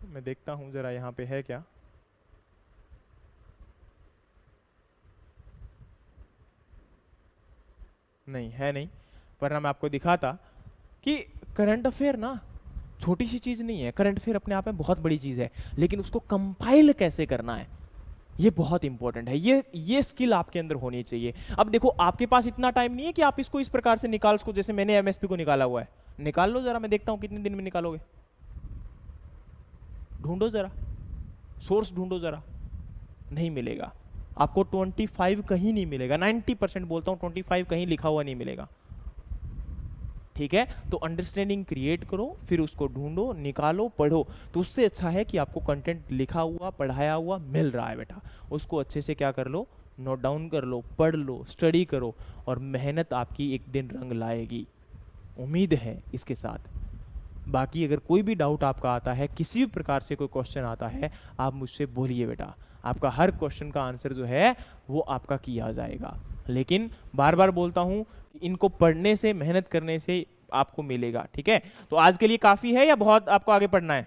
मैं देखता हूं जरा यहां पे है क्या। नहीं है, नहीं, वरना मैं आपको दिखाता कि करंट अफेयर ना छोटी सी चीज नहीं है। करंट अफेयर अपने आप में बहुत बड़ी चीज है, लेकिन उसको कंपाइल कैसे करना है, ये बहुत इंपॉर्टेंट है। ये स्किल आपके अंदर होनी चाहिए। अब देखो, आपके पास इतना टाइम नहीं है कि आप इसको इस प्रकार से निकाल सको जैसे मैंने एमएसपी को निकाला हुआ है। निकाल लो जरा, मैं देखता हूं कितने दिन में निकालोगे। ढूंढो जरा, सोर्स ढूंढो जरा, नहीं मिलेगा आपको। 25 कहीं नहीं मिलेगा, 90% बोलता हूं 25 कहीं लिखा हुआ नहीं मिलेगा। ठीक है, तो अंडरस्टैंडिंग क्रिएट करो, फिर उसको ढूंढो, निकालो, पढ़ो। तो उससे अच्छा है कि आपको कंटेंट लिखा हुआ, पढ़ाया हुआ मिल रहा है बेटा, उसको अच्छे से क्या कर लो, नोट डाउन कर लो, पढ़ लो, स्टडी करो, और मेहनत आपकी एक दिन रंग लाएगी, उम्मीद है इसके साथ। बाकी अगर कोई भी डाउट आपका आता है, किसी भी प्रकार से कोई क्वेश्चन आता है, आप मुझसे बोलिए बेटा, आपका हर क्वेश्चन का आंसर जो है वो आपका किया जाएगा। लेकिन बार बार बोलता हूं कि इनको पढ़ने से, मेहनत करने से आपको मिलेगा। ठीक है, तो आज के लिए काफी है या बहुत आपको आगे पढ़ना है?